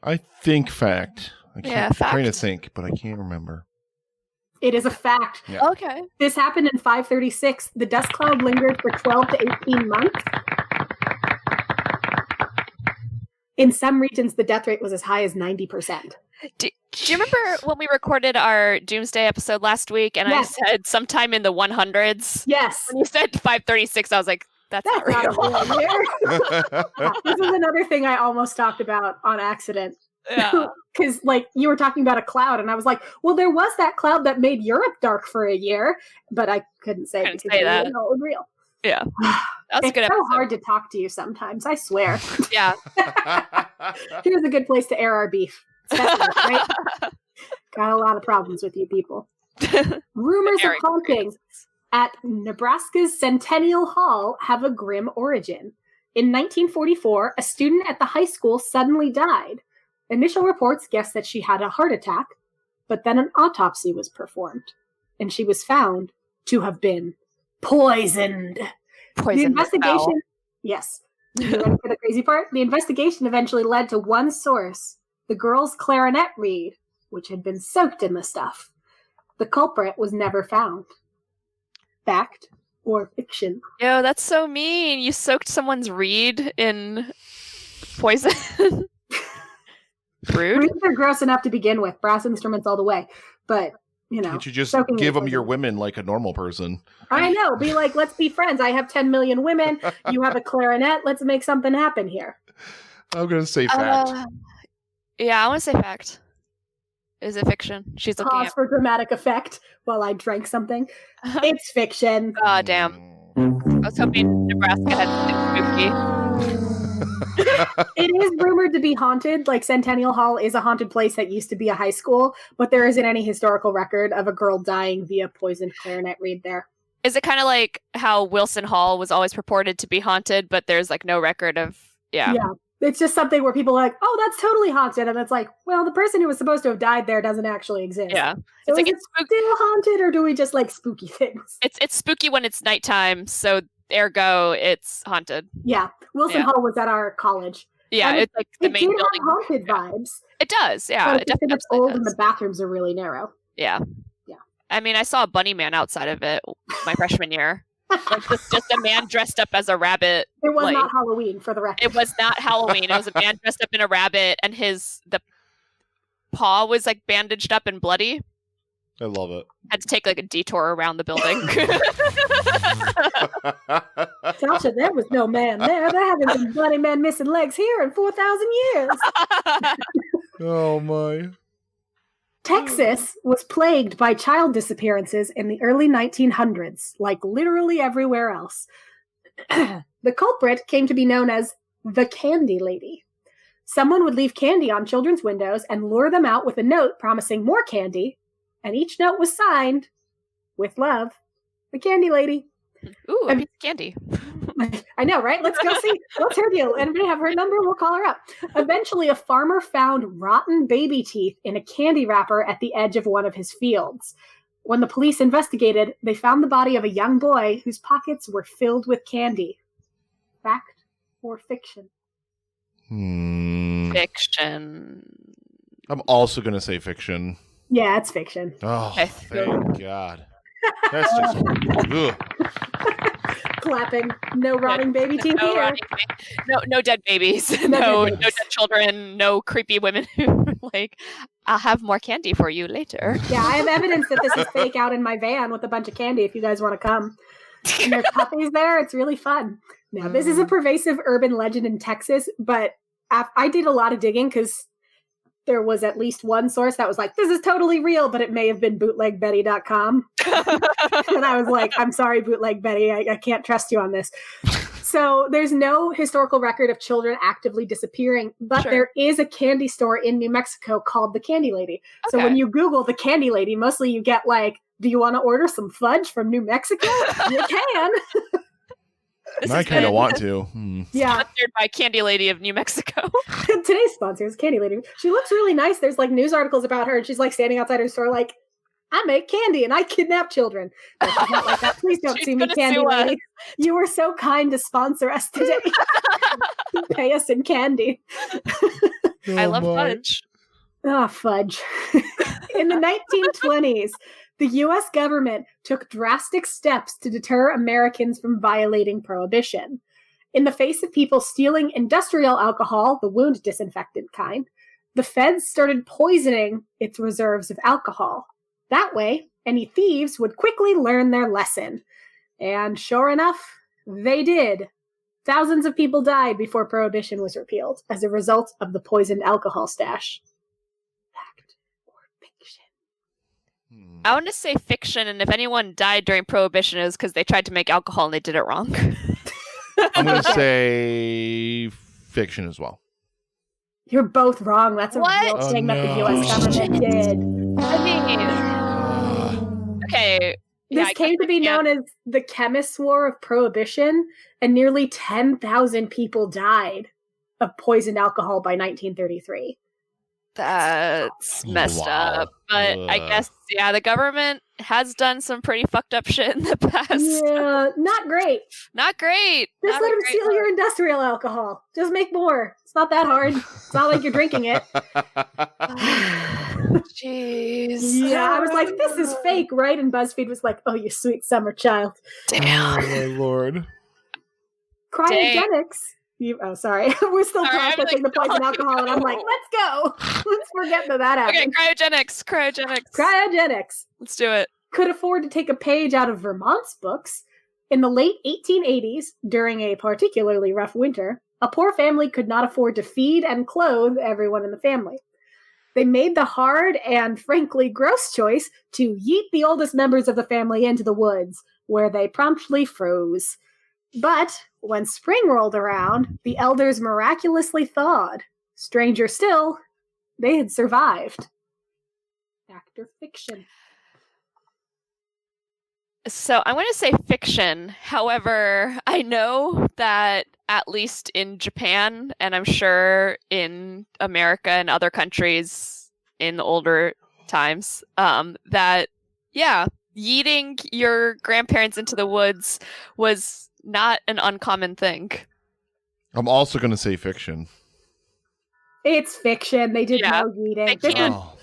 [SPEAKER 1] I think fact.
[SPEAKER 2] Yeah,
[SPEAKER 1] I'm
[SPEAKER 2] fact.
[SPEAKER 1] trying to think, but I can't remember.
[SPEAKER 3] It is a fact.
[SPEAKER 1] Yeah.
[SPEAKER 2] Okay.
[SPEAKER 3] This happened in 536. The dust cloud lingered for 12 to 18 months. In some regions, the death rate was as high as 90%.
[SPEAKER 2] Do you remember when we recorded our Doomsday episode last week and
[SPEAKER 3] Yes.
[SPEAKER 2] I said sometime in the 100s?
[SPEAKER 3] Yes.
[SPEAKER 2] When you said 536, I was like, that's not
[SPEAKER 3] That's
[SPEAKER 2] real.
[SPEAKER 3] not a real year. This is another thing I almost talked about on accident.
[SPEAKER 2] Yeah.
[SPEAKER 3] Because, like, you were talking about a cloud, and I was like, well, there was that cloud that made Europe dark for a year, but I couldn't say
[SPEAKER 2] Couldn't
[SPEAKER 3] because
[SPEAKER 2] say that.
[SPEAKER 3] it was real.
[SPEAKER 2] Yeah. That was a
[SPEAKER 3] It's
[SPEAKER 2] good
[SPEAKER 3] so
[SPEAKER 2] episode.
[SPEAKER 3] hard to talk to you sometimes, I swear.
[SPEAKER 2] Yeah.
[SPEAKER 3] Here's a good place to air our beef. Especially, right? Got a lot of problems with you people. Rumors of
[SPEAKER 2] Very
[SPEAKER 3] hauntings at Nebraska's Centennial Hall have a grim origin. In 1944, a student at the high school suddenly died. Initial reports guessed that she had a heart attack, but then an autopsy was performed, and she was found to have been poisoned.
[SPEAKER 2] Poison
[SPEAKER 3] The investigation,
[SPEAKER 2] foul.
[SPEAKER 3] yes. You ready for the crazy part? The investigation eventually led to one source, the girl's clarinet reed, which had been soaked in the stuff. The culprit was never found. Fact or fiction?
[SPEAKER 2] Yo, that's so mean. You soaked someone's reed in poison. Rude.
[SPEAKER 3] Reeds are gross enough to begin with, brass instruments all the way. But, you know.
[SPEAKER 1] Can't you just
[SPEAKER 3] soaking
[SPEAKER 1] give
[SPEAKER 3] in
[SPEAKER 1] them your
[SPEAKER 3] poison.
[SPEAKER 1] women like a normal person?
[SPEAKER 3] I know. Be like, let's be friends. I have 10 million women. You have a clarinet. Let's make something happen here.
[SPEAKER 1] I'm going to say fact.
[SPEAKER 2] Yeah, I want to say fact. Is it fiction? She's looking
[SPEAKER 3] Pause
[SPEAKER 2] at.
[SPEAKER 3] for dramatic effect while I drank something. It's fiction.
[SPEAKER 2] God damn. I was hoping Nebraska had something spooky.
[SPEAKER 3] It is rumored to be haunted. Like, Centennial Hall is a haunted place that used to be a high school, but there isn't any historical record of a girl dying via poisoned clarinet reed there.
[SPEAKER 2] Is it kind of like how Wilson Hall was always purported to be haunted, but there's like no record of. Yeah.
[SPEAKER 3] It's just something where people are like, oh, that's totally haunted. And it's like, well, the person who was supposed to have died there doesn't actually exist.
[SPEAKER 2] Yeah.
[SPEAKER 3] So
[SPEAKER 2] It's like
[SPEAKER 3] is
[SPEAKER 2] it's
[SPEAKER 3] it
[SPEAKER 2] spooky.
[SPEAKER 3] still haunted, or do we just like spooky things?
[SPEAKER 2] It's spooky when it's nighttime, so ergo it's haunted.
[SPEAKER 3] Yeah. Wilson
[SPEAKER 2] Yeah.
[SPEAKER 3] Hall was at our college.
[SPEAKER 2] Yeah,
[SPEAKER 3] And
[SPEAKER 2] it's like the
[SPEAKER 3] It
[SPEAKER 2] main
[SPEAKER 3] did
[SPEAKER 2] building.
[SPEAKER 3] have haunted vibes.
[SPEAKER 2] It does, yeah.
[SPEAKER 3] but
[SPEAKER 2] It
[SPEAKER 3] it's because
[SPEAKER 2] definitely
[SPEAKER 3] it's old and
[SPEAKER 2] does.
[SPEAKER 3] the bathrooms are really narrow.
[SPEAKER 2] Yeah.
[SPEAKER 3] Yeah.
[SPEAKER 2] I mean, I saw a bunny man outside of it my freshman year. Like just a man dressed up as a rabbit.
[SPEAKER 3] It was
[SPEAKER 2] Like,
[SPEAKER 3] not Halloween, for the record.
[SPEAKER 2] It was not Halloween. It was a man dressed up in a rabbit, and the paw was like bandaged up and bloody.
[SPEAKER 1] I love it.
[SPEAKER 2] Had to take like a detour around the building.
[SPEAKER 3] Sasha, there was no man there. There haven't been bloody men missing legs here in 4,000 years.
[SPEAKER 1] Oh my.
[SPEAKER 3] Texas was plagued by child disappearances in the early 1900s, like literally everywhere else. The culprit came to be known as the Candy Lady. Someone would leave candy on children's windows and lure them out with a note promising more candy, and each note was signed, with love, the Candy Lady.
[SPEAKER 2] Ooh, a piece of candy.
[SPEAKER 3] I know, right? Let's go see. What's her deal? Anybody have her number? We'll call her up. Eventually, a farmer found rotten baby teeth in a candy wrapper at the edge of one of his fields. When the police investigated, they found the body of a young boy whose pockets were filled with candy. Fact or fiction?
[SPEAKER 2] Fiction.
[SPEAKER 1] I'm also going to say fiction.
[SPEAKER 3] Yeah, it's fiction.
[SPEAKER 1] Oh,
[SPEAKER 2] Okay.
[SPEAKER 1] thank God. That's just ugh.
[SPEAKER 3] Clapping. No rotting baby teeth
[SPEAKER 2] No,
[SPEAKER 3] here.
[SPEAKER 2] no dead babies.
[SPEAKER 3] No
[SPEAKER 2] No
[SPEAKER 3] dead
[SPEAKER 2] dead children. No creepy women who like, I'll have more candy for you later.
[SPEAKER 3] Yeah, I have evidence that this is fake out in my van with a bunch of candy if you guys want to come. And there's puppies there. It's really fun. Now, this is a pervasive urban legend in Texas, but I did a lot of digging because there was at least one source that was like, this is totally real, but it may have been bootlegbetty.com. And I was like, I'm sorry, Bootleg Betty. I can't trust you on this. So there's no historical record of children actively disappearing, but there is a candy store in New Mexico called the Candy Lady. So when you Google the Candy Lady, mostly you get like, do you want to order some fudge from New Mexico? You can.
[SPEAKER 1] I kind of want to.
[SPEAKER 3] Yeah.
[SPEAKER 2] Sponsored by Candy Lady of New Mexico.
[SPEAKER 3] Today's sponsor is Candy Lady. She looks really nice. There's like news articles about her, and she's like standing outside her store like, I make candy and I kidnap children. No, she's not like that. Please don't sue me, Candy Lady. You were so kind to sponsor us today. Pay us in candy.
[SPEAKER 2] I love fudge.
[SPEAKER 3] Oh, fudge. In the 1920s, the U.S. government took drastic steps to deter Americans from violating prohibition. In the face of people stealing industrial alcohol, the wound disinfectant kind, the feds started poisoning its reserves of alcohol. That way, any thieves would quickly learn their lesson. And sure enough, they did. Thousands of people died before prohibition was repealed as a result of the poisoned alcohol stash. Fact or fiction?
[SPEAKER 2] I want to say fiction, and if anyone died during prohibition, it was because they tried to make alcohol and they did it wrong.
[SPEAKER 1] I'm going to say fiction as well.
[SPEAKER 3] You're both wrong. That's a real
[SPEAKER 1] Oh,
[SPEAKER 3] thing that the U.S. government did.
[SPEAKER 2] I mean, okay.
[SPEAKER 3] This came to be known as the Chemists' War of Prohibition, and nearly 10,000 people died of poisoned alcohol by 1933.
[SPEAKER 2] That's messed up. But I guess, yeah, the government has done some pretty fucked up shit in the past.
[SPEAKER 3] Yeah, not great.
[SPEAKER 2] Not great.
[SPEAKER 3] Just let them steal your industrial alcohol. Just make more. It's not that hard. It's not like you're drinking it.
[SPEAKER 2] Jeez.
[SPEAKER 3] Yeah, I was like, this is fake, right? And BuzzFeed was like, oh, you sweet summer child.
[SPEAKER 2] Damn.
[SPEAKER 1] Oh, my Lord.
[SPEAKER 3] Cryogenics. Sorry. We're still processing the poison alcohol, and I'm like, let's go. Let's forget that happened.
[SPEAKER 2] Okay, cryogenics. Let's do it.
[SPEAKER 3] Could afford to take a page out of Vermont's books. In the late 1880s, during a particularly rough winter, a poor family could not afford to feed and clothe everyone in the family. They made the hard and, frankly, gross choice to yeet the oldest members of the family into the woods, where they promptly froze. But when spring rolled around, the elders miraculously thawed. Stranger still, they had survived. Fact or fiction?
[SPEAKER 2] So I'm going to say fiction. However, I know that at least in Japan, and I'm sure in America and other countries in the older times, that, yeah, yeeting your grandparents into the woods was not an uncommon thing.
[SPEAKER 1] I'm also going to say fiction.
[SPEAKER 3] It's fiction. They did no yeeting.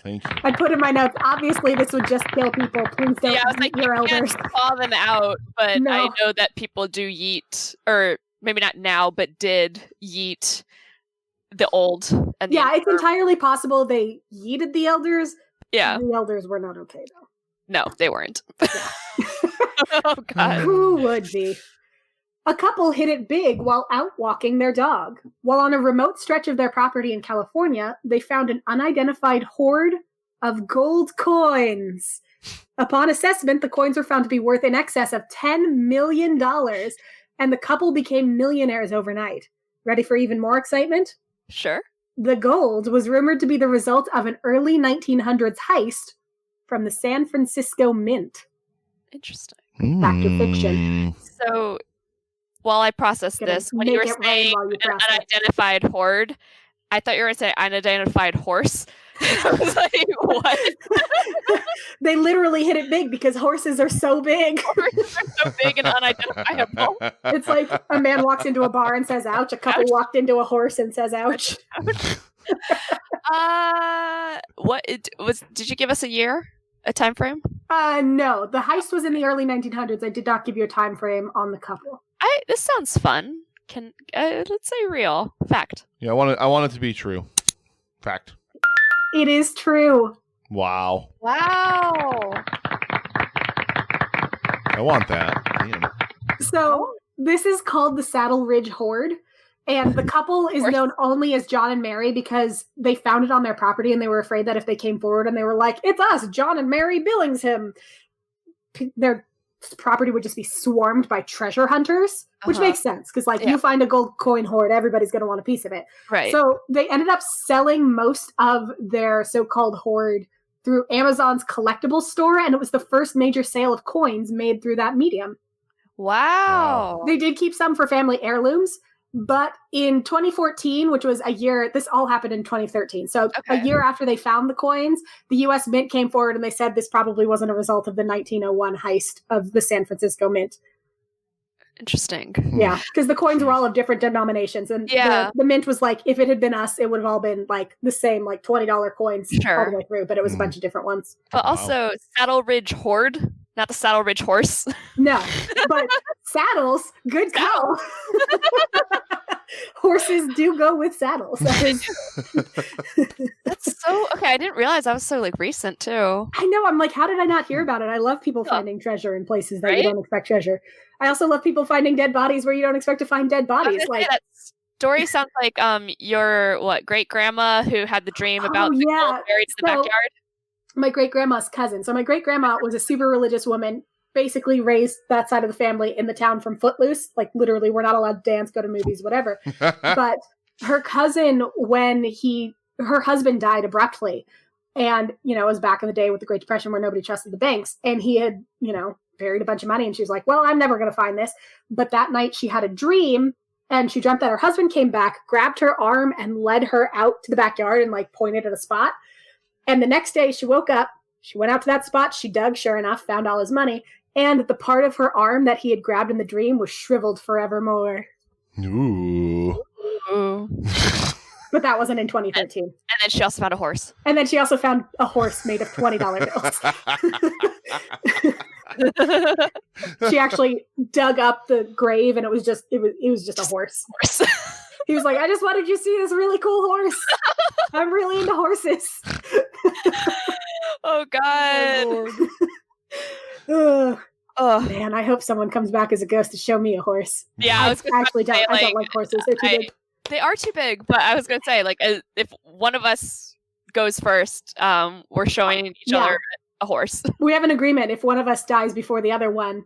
[SPEAKER 1] Thank you.
[SPEAKER 3] I put in my notes, obviously this would just kill people. Please don't yeet your elders.
[SPEAKER 2] Call them out, but
[SPEAKER 3] No.
[SPEAKER 2] I know that people do yeet, or maybe not now, but did yeet the old. And the
[SPEAKER 3] It's entirely possible they yeeted the elders.
[SPEAKER 2] Yeah.
[SPEAKER 3] The elders were not okay, though.
[SPEAKER 2] No, they weren't. Oh, God.
[SPEAKER 3] Who would be? A couple hit it big while out walking their dog. While on a remote stretch of their property in California, they found an unidentified hoard of gold coins. Upon assessment, the coins were found to be worth in excess of $10 million, and the couple became millionaires overnight. Ready for even more excitement?
[SPEAKER 2] Sure.
[SPEAKER 3] The gold was rumored to be the result of an early 1900s heist from the San Francisco Mint.
[SPEAKER 2] Interesting.
[SPEAKER 3] Fact or fiction?
[SPEAKER 2] So, while I process this, when you were saying an unidentified hoard, I thought you were going to say unidentified horse. I was like, what?
[SPEAKER 3] They literally hit it big because horses are so big.
[SPEAKER 2] Horses are so big and unidentifiable.
[SPEAKER 3] It's like a man walks into a bar and says, ouch. A couple walked into a horse and says, ouch.
[SPEAKER 2] What it was? Did you give us a year? a time frame?
[SPEAKER 3] No. The heist was in the early 1900s. I did not give you a time frame on the couple.
[SPEAKER 2] This sounds fun. Can let's say real fact?
[SPEAKER 1] Yeah, I want it to be true. Fact.
[SPEAKER 3] It is true.
[SPEAKER 1] Wow.
[SPEAKER 2] Wow.
[SPEAKER 1] I want that. Damn.
[SPEAKER 3] So this is called the Saddle Ridge Hoard. And the couple is known only as John and Mary because they found it on their property and they were afraid that if they came forward and they were like, it's us, John and Mary Billingsham, their property would just be swarmed by treasure hunters, which makes sense because you find a gold coin hoard, everybody's going to want a piece of it.
[SPEAKER 2] Right.
[SPEAKER 3] So they ended up selling most of their so-called hoard through Amazon's collectibles store, and it was the first major sale of coins made through that medium.
[SPEAKER 2] Wow.
[SPEAKER 3] They did keep some for family heirlooms, but in 2014, which was a year, this all happened in 2013. So a year after they found the coins, the U.S. Mint came forward and they said this probably wasn't a result of the 1901 heist of the San Francisco Mint.
[SPEAKER 2] Interesting.
[SPEAKER 3] Yeah, because the coins were all of different denominations. And the Mint was like, if it had been us, it would have all been like the same, like $20 coins all the way through, but it was a bunch of different ones.
[SPEAKER 2] But also, Saddle Ridge Hoard, not the Saddle Ridge Horse.
[SPEAKER 3] No, but saddles, good call. Horses do go with saddles.
[SPEAKER 2] That's so okay. I didn't realize that was so recent too.
[SPEAKER 3] I know. I'm like, how did I not hear about it? I love people finding treasure in places that you don't expect treasure. I also love people finding dead bodies where you don't expect to find dead bodies.
[SPEAKER 2] Like that story sounds like your great grandma who had the dream about the girl buried in the backyard.
[SPEAKER 3] My great grandma's cousin. So my great grandma was a super religious woman. Basically raised that side of the family in the town from Footloose. Like literally, we're not allowed to dance, go to movies, whatever. But her cousin, when her husband died abruptly, and it was back in the day with the Great Depression where nobody trusted the banks, and he had buried a bunch of money, and she was like, well, I'm never going to find this. But that night she had a dream, and she dreamt that her husband came back, grabbed her arm, and led her out to the backyard and pointed at a spot. And the next day she woke up, she went out to that spot, she dug, sure enough, found all his money. And the part of her arm that he had grabbed in the dream was shriveled forevermore.
[SPEAKER 1] Ooh.
[SPEAKER 3] But that wasn't in 2013.
[SPEAKER 2] And then she also found a horse.
[SPEAKER 3] And then she also found a horse made of $20 bills. She actually dug up the grave, and it was just a horse. He was like, I just wanted you to see this really cool horse. I'm really into horses.
[SPEAKER 2] Oh, God.
[SPEAKER 3] Oh, man, I hope someone comes back as a ghost to show me a horse.
[SPEAKER 2] Yeah, I
[SPEAKER 3] don't like horses. They're too big.
[SPEAKER 2] They are too big, but I was going to say, if one of us goes first, we're showing each other a horse. We
[SPEAKER 3] have an agreement. If one of us dies before the other one,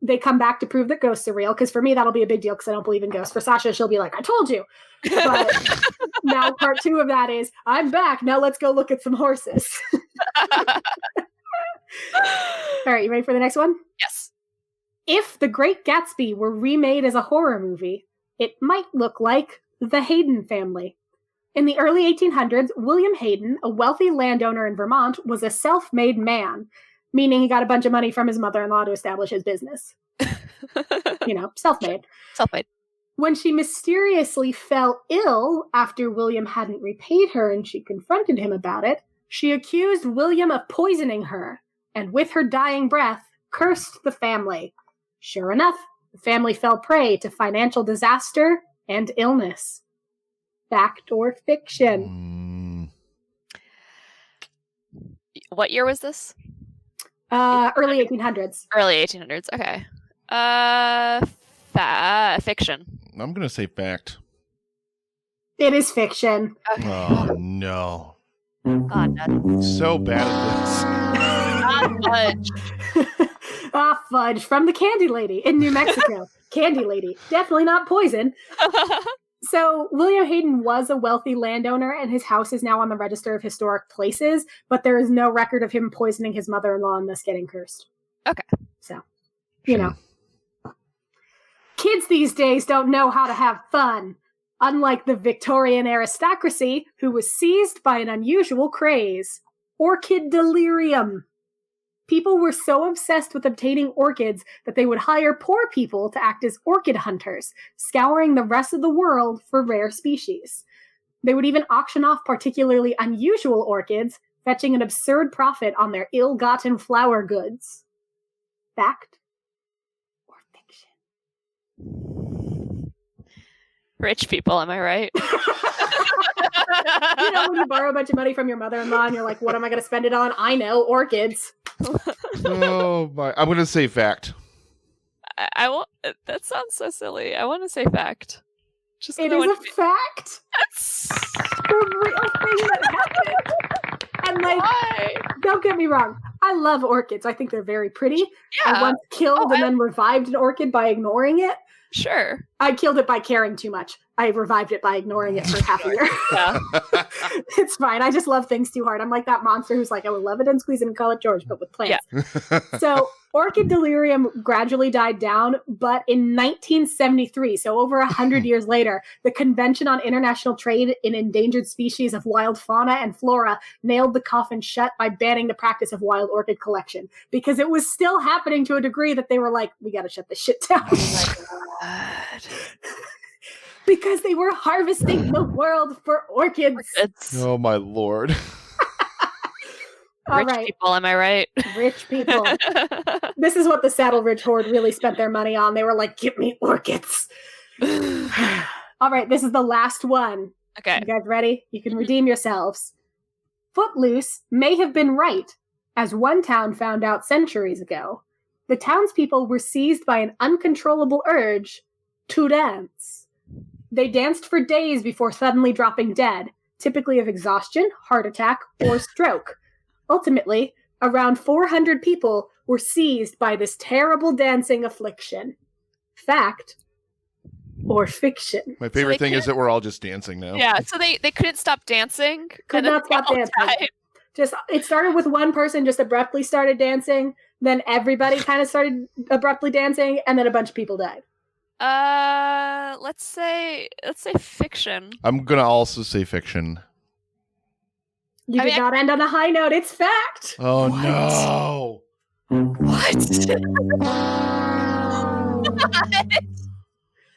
[SPEAKER 3] they come back to prove that ghosts are real. Because for me, that'll be a big deal because I don't believe in ghosts. For Sasha, she'll be like, I told you. But now part 2 of that is, I'm back. Now let's go look at some horses. All right, you ready for the next one?
[SPEAKER 2] Yes.
[SPEAKER 3] If The Great Gatsby were remade as a horror movie, it might look like The Hayden Family. In the early 1800s, William Hayden, a wealthy landowner in Vermont, was a self-made man, meaning he got a bunch of money from his mother-in-law to establish his business. Self-made.
[SPEAKER 2] Self-made.
[SPEAKER 3] When she mysteriously fell ill after William hadn't repaid her and she confronted him about it, she accused William of poisoning her, and with her dying breath, cursed the family. Sure enough, the family fell prey to financial disaster and illness. Fact or fiction?
[SPEAKER 2] What year was this?
[SPEAKER 3] Early 1800s.
[SPEAKER 2] Early 1800s, okay. Fiction.
[SPEAKER 1] I'm going to say fact.
[SPEAKER 3] It is fiction.
[SPEAKER 2] Okay.
[SPEAKER 1] Oh, no.
[SPEAKER 2] God, that's
[SPEAKER 1] so bad at this.
[SPEAKER 2] Fudge.
[SPEAKER 3] Fudge from the Candy Lady in New Mexico. Candy Lady. Definitely not poison. So William Hayden was a wealthy landowner, and his house is now on the Register of Historic Places, but there is no record of him poisoning his mother-in-law and thus getting cursed.
[SPEAKER 2] Okay.
[SPEAKER 3] So, Kids these days don't know how to have fun. Unlike the Victorian aristocracy, who was seized by an unusual craze. Orchid delirium. People were so obsessed with obtaining orchids that they would hire poor people to act as orchid hunters, scouring the rest of the world for rare species. They would even auction off particularly unusual orchids, fetching an absurd profit on their ill-gotten flower goods. Fact or fiction?
[SPEAKER 2] Rich people, am I right?
[SPEAKER 3] You know when you borrow a bunch of money from your mother-in-law and you're like, what am I going to spend it on? I know, orchids.
[SPEAKER 1] Oh my! I'm gonna say fact.
[SPEAKER 2] I won't. That sounds so silly. I want to say fact. Just
[SPEAKER 3] It is a fact.
[SPEAKER 2] That's
[SPEAKER 3] The real thing that happened. And like,
[SPEAKER 2] why.
[SPEAKER 3] don't get me wrong, I love orchids. I think they're very pretty. I
[SPEAKER 2] Yeah,
[SPEAKER 3] once killed and then revived an orchid by ignoring it.
[SPEAKER 2] sure.
[SPEAKER 3] I killed it by caring too much. I revived it by ignoring it for half a year.
[SPEAKER 2] Yeah.
[SPEAKER 3] It's fine. I just love things too hard. I'm like that monster who's like, I would love it and squeeze it and call it George, but with plants. So orchid delirium gradually died down, but in 1973, so over 100 years later, the Convention on International Trade in Endangered Species of Wild Fauna and Flora nailed the coffin shut by banning the practice of wild orchid collection because it was still happening to a degree that they were like, we got to shut this shit down.
[SPEAKER 2] God.
[SPEAKER 3] Because they were harvesting the world for orchids.
[SPEAKER 2] It's
[SPEAKER 1] Oh my lord!
[SPEAKER 3] All
[SPEAKER 2] rich
[SPEAKER 3] right,
[SPEAKER 2] people, am I right?
[SPEAKER 3] rich people. This is what the Saddle Ridge Horde really spent their money on. They were like, give me orchids. All right, this is the last one.
[SPEAKER 2] Okay.
[SPEAKER 3] You guys ready? You can redeem yourselves. Footloose may have been right, as one town found out centuries ago. The townspeople were seized by an uncontrollable urge to dance. They danced for days before suddenly dropping dead, typically of exhaustion, heart attack, or stroke. Ultimately, around 400 people were seized by this terrible dancing affliction. Fact or fiction?
[SPEAKER 1] My favorite
[SPEAKER 2] they
[SPEAKER 1] thing is that we're all just dancing now.
[SPEAKER 2] Yeah, so they couldn't stop dancing.
[SPEAKER 3] Could
[SPEAKER 2] and then
[SPEAKER 3] not stop
[SPEAKER 2] they all
[SPEAKER 3] dancing.
[SPEAKER 2] died.
[SPEAKER 3] Just it started with one person just abruptly started dancing, then everybody kind of started abruptly dancing, and then a bunch of people died.
[SPEAKER 2] Let's say fiction.
[SPEAKER 1] I'm gonna also say fiction.
[SPEAKER 3] You did not end on a high note. It's fact.
[SPEAKER 1] Oh no!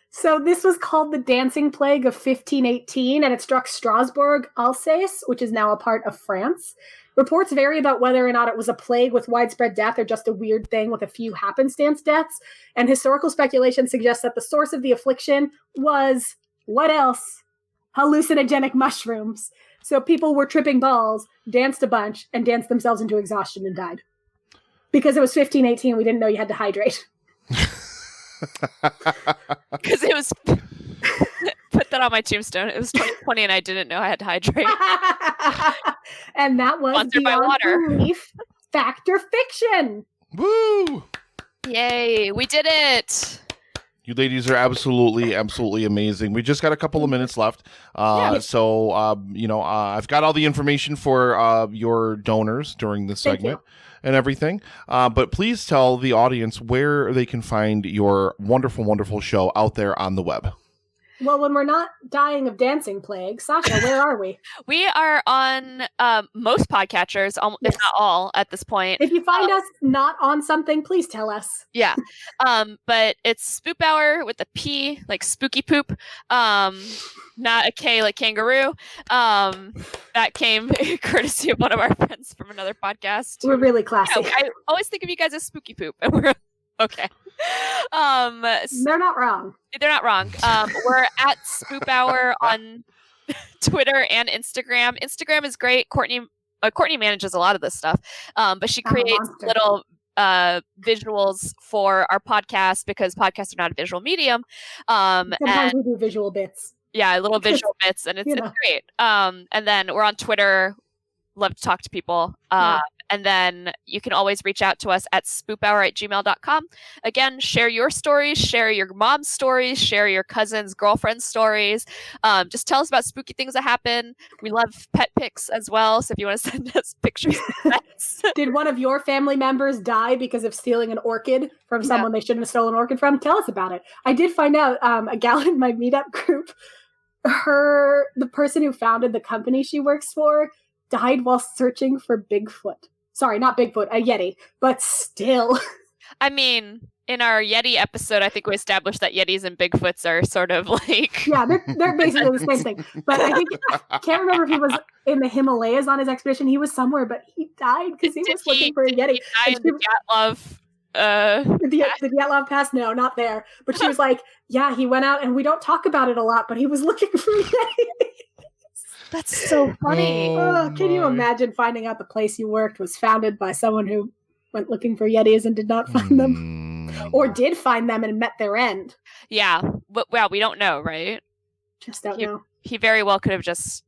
[SPEAKER 3] So this was called the Dancing Plague of 1518, and it struck Strasbourg, Alsace, which is now a part of France. Reports vary about whether or not it was a plague with widespread death or just a weird thing with a few happenstance deaths. And historical speculation suggests that the source of the affliction was, what else? Hallucinogenic mushrooms. So people were tripping balls, danced a bunch, and danced themselves into exhaustion and died. Because it was 1518, we didn't know you had to hydrate.
[SPEAKER 2] Because it was put that on my tombstone. It was 2020 and I didn't know I had to hydrate.
[SPEAKER 3] And that was
[SPEAKER 2] Sponsored by
[SPEAKER 3] Beyond
[SPEAKER 2] water.
[SPEAKER 3] BOO-lief, Fact or Fiction.
[SPEAKER 1] Woo!
[SPEAKER 2] Yay, we did it.
[SPEAKER 1] You ladies are absolutely amazing. We just got a couple of minutes left. So, I've got all the information for your donors during this segment and everything. But please tell the audience where they can find your wonderful, wonderful show out there on the web.
[SPEAKER 3] Well, when we're not dying of dancing plague, Sasha, where are we?
[SPEAKER 2] We are on most podcatchers, if not all, at this point.
[SPEAKER 3] If you find us not on something, please tell us.
[SPEAKER 2] Yeah. But it's Spoop Hour with a P, like spooky poop. Not a K like kangaroo. That came courtesy of one of our friends from another podcast.
[SPEAKER 3] We're really classy.
[SPEAKER 2] I always think of you guys as spooky poop. And we're okay.
[SPEAKER 3] They're not wrong.
[SPEAKER 2] They're not wrong. We're at Spoop Hour on Twitter and Instagram. Instagram is great. Courtney manages a lot of this stuff, but she creates little visuals for our podcast because podcasts are not a visual medium.
[SPEAKER 3] Sometimes we do visual bits.
[SPEAKER 2] Yeah, little visual bits, and it's great. And then we're on Twitter. Love to talk to people. And then you can always reach out to us at spoophour@gmail.com. Again, share your stories, share your mom's stories, share your cousin's girlfriend's stories. Just tell us about spooky things that happen. We love pet pics as well. So if you want to send us pictures of pets.
[SPEAKER 3] Did one of your family members die because of stealing an orchid from someone they shouldn't have stolen an orchid from? Tell us about it. I did find out a gal in my meetup group, the person who founded the company she works for, died while searching for Bigfoot. Sorry, not Bigfoot, a Yeti, but still.
[SPEAKER 2] I mean, in our Yeti episode, I think we established that Yetis and Bigfoots are sort of like
[SPEAKER 3] Yeah, they're basically the same thing. But I think I can't remember if he was in the Himalayas on his expedition. He was somewhere, but he died because he was looking for a Yeti.
[SPEAKER 2] He died in the Dyatlov.
[SPEAKER 3] The Dyatlov Pass? No, not there. But she was like, yeah, he went out, and we don't talk about it a lot, but he was looking for Yetis.
[SPEAKER 2] That's so funny.
[SPEAKER 3] Can you imagine finding out the place you worked was founded by someone who went looking for Yetis and did not find them? Or did find them and met their end?
[SPEAKER 2] Yeah. Well, we don't know, right?
[SPEAKER 3] Just don't know.
[SPEAKER 2] He very well could have just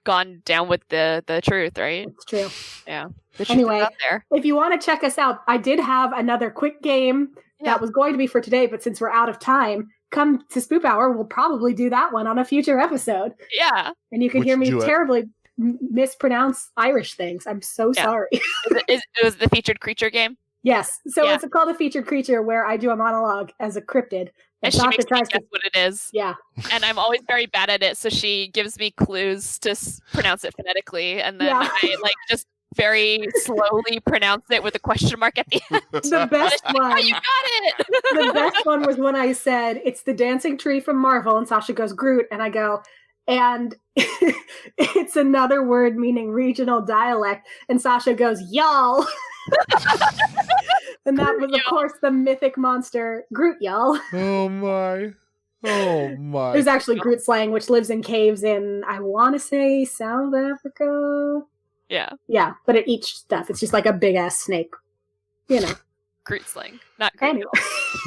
[SPEAKER 2] gone down with the truth, right?
[SPEAKER 3] It's true.
[SPEAKER 2] Yeah.
[SPEAKER 3] Anyway, if you want to check us out, I did have another quick game that was going to be for today, but since we're out of time, come to Spoop Hour. We'll probably do that one on a future episode.
[SPEAKER 2] Yeah.
[SPEAKER 3] And you can hear me terribly mispronounce Irish things. I'm so sorry.
[SPEAKER 2] It was the featured creature game?
[SPEAKER 3] Yes. So it's called a featured creature where I do a monologue as a cryptid.
[SPEAKER 2] And she makes me guess what it is.
[SPEAKER 3] Yeah.
[SPEAKER 2] And I'm always very bad at it, so she gives me clues to pronounce it phonetically, and then I just very slowly pronounce it with a question mark at the end.
[SPEAKER 3] The best one.
[SPEAKER 2] Oh, you got it!
[SPEAKER 3] The best one was when I said, it's the dancing tree from Marvel, and Sasha goes, Groot, and I go, and it's another word meaning regional dialect, and Sasha goes, y'all. And that was, of course, the mythic monster Groot, y'all.
[SPEAKER 1] Oh my.
[SPEAKER 3] There's actually Groot slang, which lives in caves in, I want to say, South Africa. Yeah, but it eats stuff. It's just like a big ass snake. You know.
[SPEAKER 2] Groot slang, not Groot.
[SPEAKER 3] Anyway.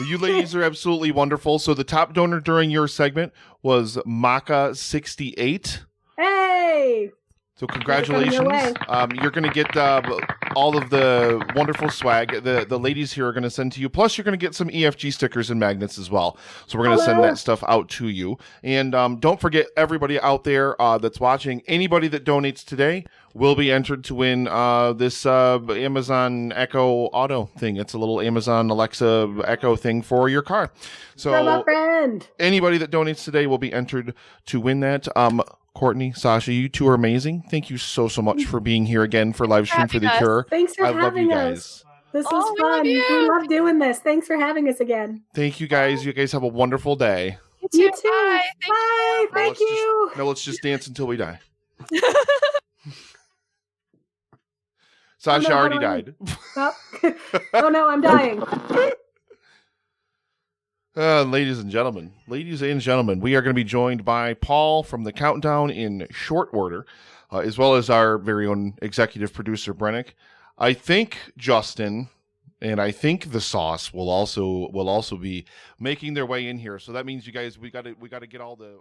[SPEAKER 1] You ladies are absolutely wonderful. So the top donor during your segment was Maka68.
[SPEAKER 3] Hey!
[SPEAKER 1] So congratulations. You're going to get all of the wonderful swag the ladies here are going to send to you. Plus, you're going to get some EFG stickers and magnets as well. So we're going to send that stuff out to you. And don't forget, everybody out there that's watching, anybody that donates today will be entered to win this Amazon Echo Auto thing. It's a little Amazon Alexa Echo thing for your car. So
[SPEAKER 3] my friend.
[SPEAKER 1] Anybody that donates today will be entered to win that. Courtney, Sasha, you two are amazing. Thank you so much for being here again for Livestream for the Cure.
[SPEAKER 3] Thanks for having us. This was fun. We love doing this. Thanks for having us again.
[SPEAKER 1] Thank you guys. You guys have a wonderful day.
[SPEAKER 3] You too. Bye. Bye. Thank you.
[SPEAKER 1] Let's just dance until we die. Sasha already died.
[SPEAKER 3] Oh no, I'm dying.
[SPEAKER 1] Ladies and gentlemen, we are going to be joined by Paul from the Countdown in short order, as well as our very own executive producer, Brennick. I think Justin and I think the Sauce will also be making their way in here. So that means you guys, we got to get all the